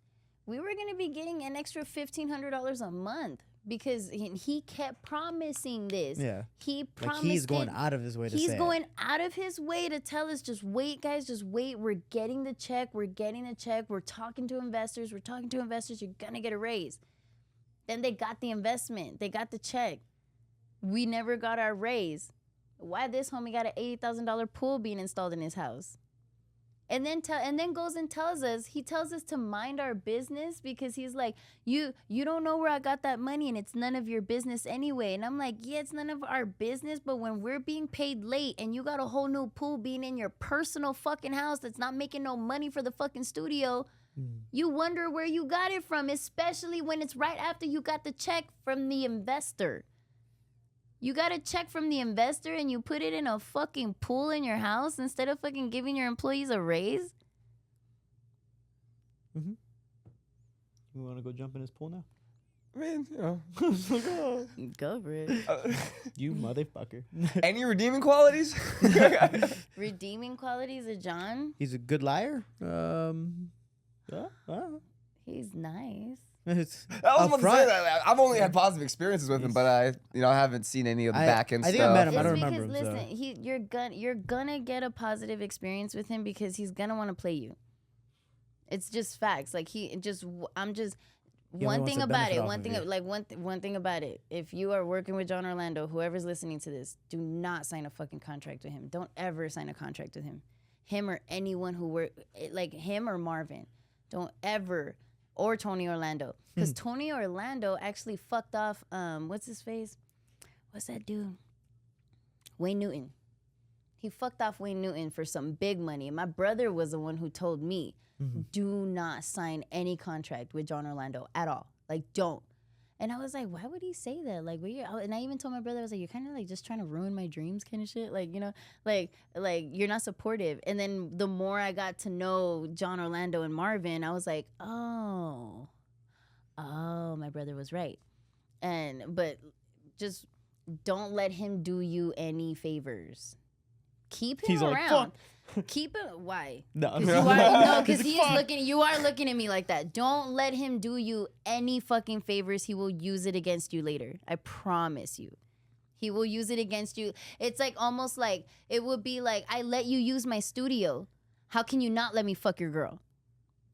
We were gonna be getting an extra $1,500 a month because he kept promising this. Yeah. He Like promised. he's going out of his way to say He's it. going out of his way to tell us, just wait, guys, just wait. We're getting the check. We're talking to investors. You're gonna get a raise. Then they got the investment. They got the check. We never got our raise. Why this homie got an $80,000 pool being installed in his house? And then goes and tells us to mind our business because he's like, you don't know where I got that money and it's none of your business anyway. And I'm like, yeah, it's none of our business, but when we're being paid late and you got a whole new pool being in your personal fucking house that's not making no money for the fucking studio, you wonder where you got it from, especially when it's right after you got the check from the investor. You got a check from the investor and you put it in a fucking pool in your house instead of fucking giving your employees a raise? You want to go jump in his pool now? I mean, you know. Go for it. You motherfucker. Any redeeming qualities? Redeeming qualities of John? He's a good liar. He's nice. It's I was about to say upfront. that. I've only had positive experiences with him, but I haven't seen any of the back end I stuff. think I met him. I It's don't because remember him, listen, you're gonna get a positive experience with him because he's gonna want to play you. It's just facts. Like one wants thing to about benefit it. off One of thing you. like one thing about it. If you are working with John Orlando, whoever's listening to this, do not sign a fucking contract with him. Don't ever sign a contract with him. Him or anyone who work like him or Marvin. Don't ever. Or Tony Orlando. Because Tony Orlando actually fucked off, what's his face? What's that dude? Wayne Newton. He fucked off Wayne Newton for some big money. And my brother was the one who told me, do not sign any contract with John Orlando at all. Like, don't. And I was like, why would he say that? Like, and I even told my brother, I was like, you're kind of like just trying to ruin my dreams kind of shit. Like, you know, like you're not supportive. And then the more I got to know John Orlando and Marvin, I was like, oh, my brother was right. But just don't let him do you any favors. Keep him He's like, around. Keep him. Why? No, Because you are looking at me like that. Don't let him do you any fucking favors. He will use it against you later. I promise you. He will use it against you. It's like almost like it would be like, I let you use my studio. How can you not let me fuck your girl?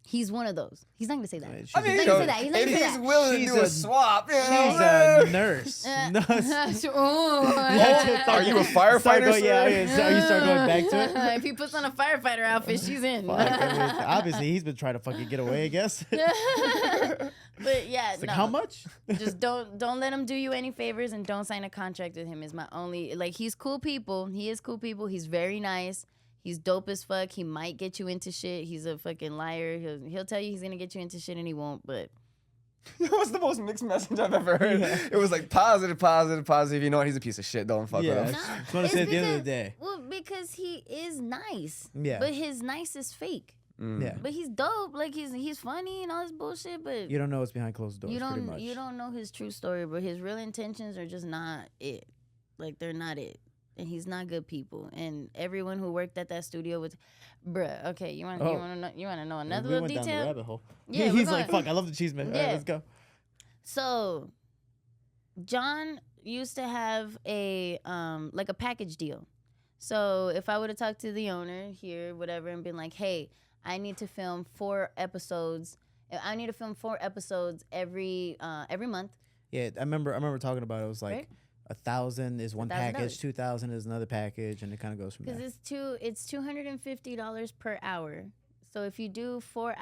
He's one of those. He's not gonna say that. She's I mean, He's not gonna say that. He's not if gonna say he's that. willing to She's do a a- swap, you know, She's a nurse. Are you a firefighter? Start going, sir? yeah, you start going back to it. If he puts on a firefighter outfit, she's in. Fuck, I mean, obviously, he's been trying to fucking get away, I guess. But yeah, It's like, no. how much? Just don't let him do you any favors, and don't sign a contract with him. Is my only, like, he's cool people. He is cool people. He's very nice. He's dope as fuck. He might get you into shit. He's a fucking liar. He'll tell you he's gonna get you into shit, and he won't. But That was the most mixed message I've ever heard. It was like positive, positive, positive. You know what? He's a piece of shit. Don't fuck Yeah. with him. I just want to say at the end of the day. Well, because he is nice. Yeah. But his nice is fake. Yeah. But he's dope. Like he's funny and all this bullshit. But You don't know what's behind closed doors, pretty much. you don't know his true story. But his real intentions are just not it. Like they're not it. And he's not good people. And everyone who worked at that studio was, bruh. Okay, you want to know another we little went down the detail? rabbit hole. Yeah, we're He's like, going- fuck, I love the cheese man. All right, Yeah. let's go. So, John used to have a like a package deal. So if I would have talked to the owner here, whatever, and been like, "Hey, I need to film 4 episodes. I need to film 4 episodes every month." Yeah, I remember talking about it. It was like Right? 1,000 is one package, $1,000. 2,000 is another package, and it kind of goes from Because there. it's $250 per hour. So if you do 4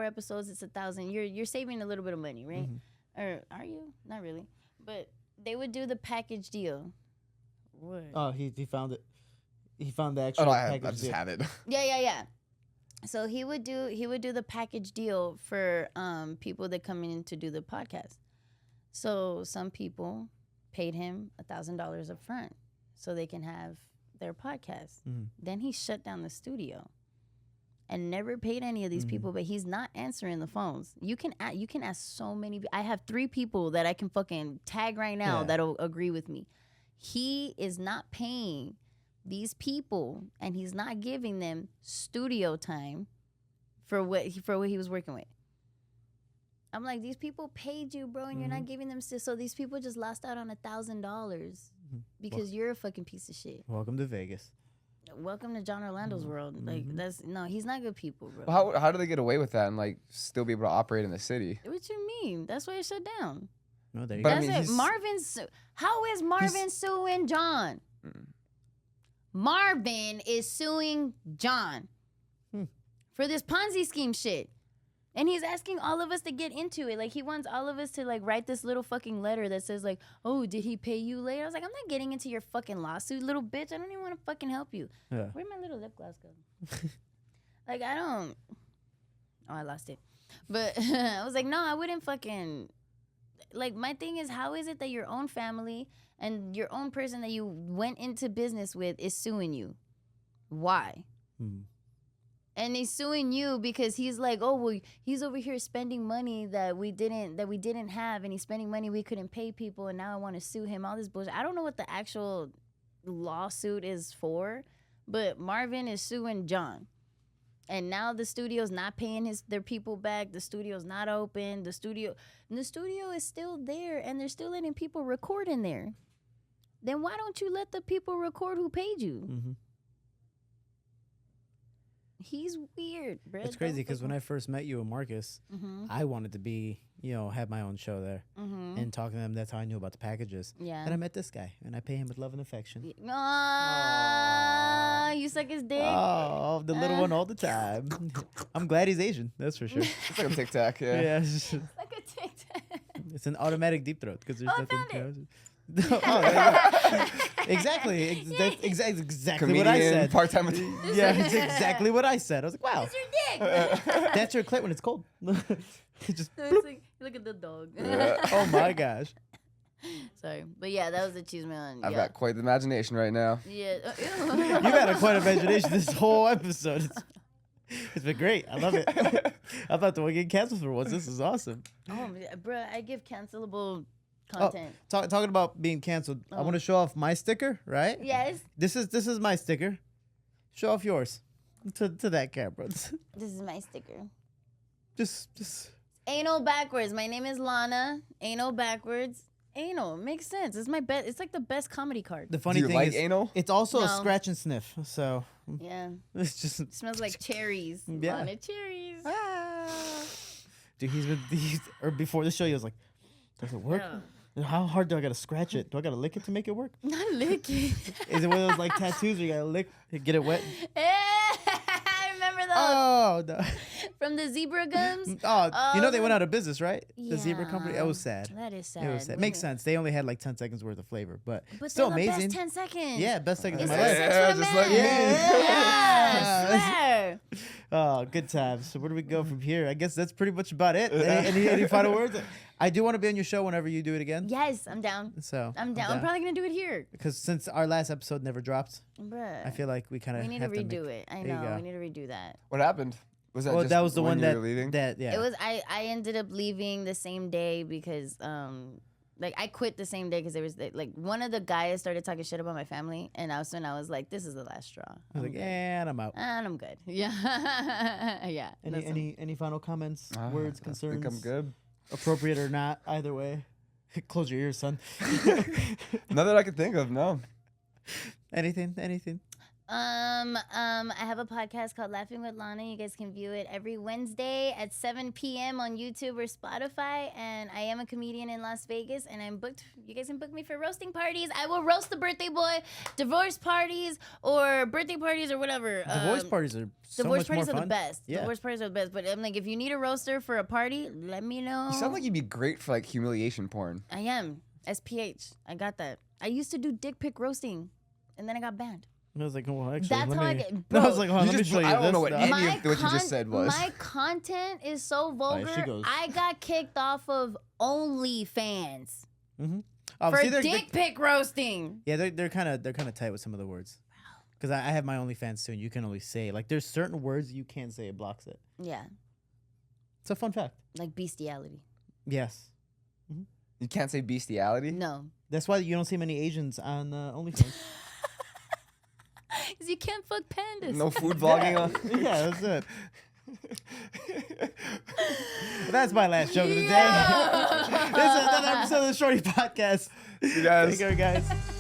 episodes, it's 1,000. You're saving a little bit of money, right? Or are you? Not really. But they would do the package deal. What? Oh, he found it. He found the Oh, actual no, package. I just deal. have it. Yeah. So he would do the package deal for people that come in to do the podcast. So some people paid him $1,000 up front so they can have their podcast. Then he shut down the studio and never paid any of these people, but he's not answering the phones. You can ask so many. I have 3 people that I can fucking tag right now Yeah. that'll agree with me. He is not paying these people, and he's not giving them studio time for what he was working with. I'm like, these people paid you, bro, and you're not giving them so these people just lost out on $1,000 because you're a fucking piece of shit. Welcome to Vegas. Welcome to John Orlando's world. Like he's not good people, bro. How do they get away with that and like still be able to operate in the city? What you mean? That's why it shut down. No, there you But go. I That's mean, it. How is Marvin suing John? Marvin is suing John for this Ponzi scheme shit. And he's asking all of us to get into it. Like, he wants all of us to, like, write this little fucking letter that says, like, oh, did he pay you late? I was like, I'm not getting into your fucking lawsuit, little bitch. I don't even want to fucking help you. Yeah. Where'd my little lip gloss go? Like, I don't. Oh, I lost it. But I was like, no, I wouldn't fucking. Like, my thing is, how is it that your own family and your own person that you went into business with is suing you? Why? And he's suing you because he's like, oh, well, he's over here spending money that we didn't have, and he's spending money we couldn't pay people, and now I want to sue him. All this bullshit. I don't know what the actual lawsuit is for, but Marvin is suing John. And now the studio's not paying their people back. The studio's not open. The studio is still there, and they're still letting people record in there. Then why don't you let the people record who paid you? He's weird, bro. It's crazy because when I first met you and Marcus, I wanted to be, have my own show there and talking to them. That's how I knew about the packages. Yeah. And I met this guy and I pay him with love and affection. Aww, you suck his dick. Oh, the little one all the time. I'm glad he's Asian. That's for sure. It's like a Tic Tac. Yeah. Yeah, it's, Like a tic-tac. it's an automatic deep throat because there's Oh, I nothing. found Oh, there you go. Exactly. That's exactly what I Comedian, said. part-time. Yeah, it's exactly what I said. I was like, wow, It's your dick. that's your clit when it's cold. It just, It's like, look at the dog. oh my gosh. Sorry, but yeah, that was the cheese man. I've Yeah. got quite the imagination right now. Yeah. You've had a quite imagination this whole episode. It's been great. I love it. I'm about to get canceled for once. This is awesome. Oh, bruh, I give cancelable content. Talking about being canceled, I want to show off my sticker, right? Yes. This is my sticker. Show off yours to that camera. This is my sticker. just Anal backwards. My name is Lana. Anal backwards. Anal makes sense. It's my best. It's like the best comedy card. The funny Do you thing like is, anal? it's also a No. scratch and sniff. So Yeah, it's just, it smells like cherries. Yeah. Lana Chairez. dude, or before the show, he was like, does it work? How hard do I gotta scratch it? Do I gotta lick it to make it work? Not licking. Is it one of those like tattoos where you gotta lick, get it wet? I remember those Oh, no. from the zebra gums. Oh, you know they went out of business, right? The zebra Yeah. company. It was sad. That is sad. It was sad. Makes sense. They only had like 10 seconds worth of flavor, but But still they're the amazing. best 10 seconds. Yeah, best seconds of It's my like life. sex Yeah, with a just man. like me. Yeah, I swear. Oh, good times. So where do we go from here? I guess that's pretty much about it. Any final words? I do want to be on your show whenever you do it again. Yes, I'm down. So I'm down. I'm probably gonna do it here. because since our last episode never dropped, Bruh. I feel like we kind of we need to redo it. I There you know. go. We need to redo that. What happened? Was that Well, just that was the when one you that were leaving? yeah. It was I ended up leaving the same day because like I quit the same day because there was like one of the guys started talking shit about my family and I was like, this is the last straw. I was like, and I'm out. And I'm good. Yeah. Yeah. that's- Any final comments, words, I concerns? think I'm good. Appropriate or not, either way. Close your ears, son. Not that I could think of. No. Anything? I have a podcast called Laughing with Lana. You guys can view it every Wednesday at 7 p.m. on YouTube or Spotify. And I am a comedian in Las Vegas, and I'm booked. You guys can book me for roasting parties. I will roast the birthday boy, divorce parties, or birthday parties, or whatever. Divorce parties are so Divorce much parties more are fun. the best. Yeah. Divorce parties are the best. But I'm like, if you need a roaster for a party, let me know. You sound like you'd be great for like humiliation porn. I am. SPH. I got that. I used to do dick pic roasting, and then I got banned. I was like, well, actually, That's let how I me. get- I bro, was like, hold on, You let me just- show you I don't this know what stuff. any My of what you just said was. My content is so vulgar. she goes. I got kicked off of OnlyFans Oh, for see, they're- dick pic roasting. Yeah, they're kind of tight with some of the words. Because I have my OnlyFans too, and you can only say like there's certain words you can't say. It blocks it. Yeah, It's a fun fact. like bestiality. Yes, You can't say bestiality. No, that's why you don't see many Asians on OnlyFans. because you can't fuck pandas. No food vlogging on. Yeah, that's it. That's my last joke of the day. This is another episode of the Shorty Podcast. You guys. Take care, guys.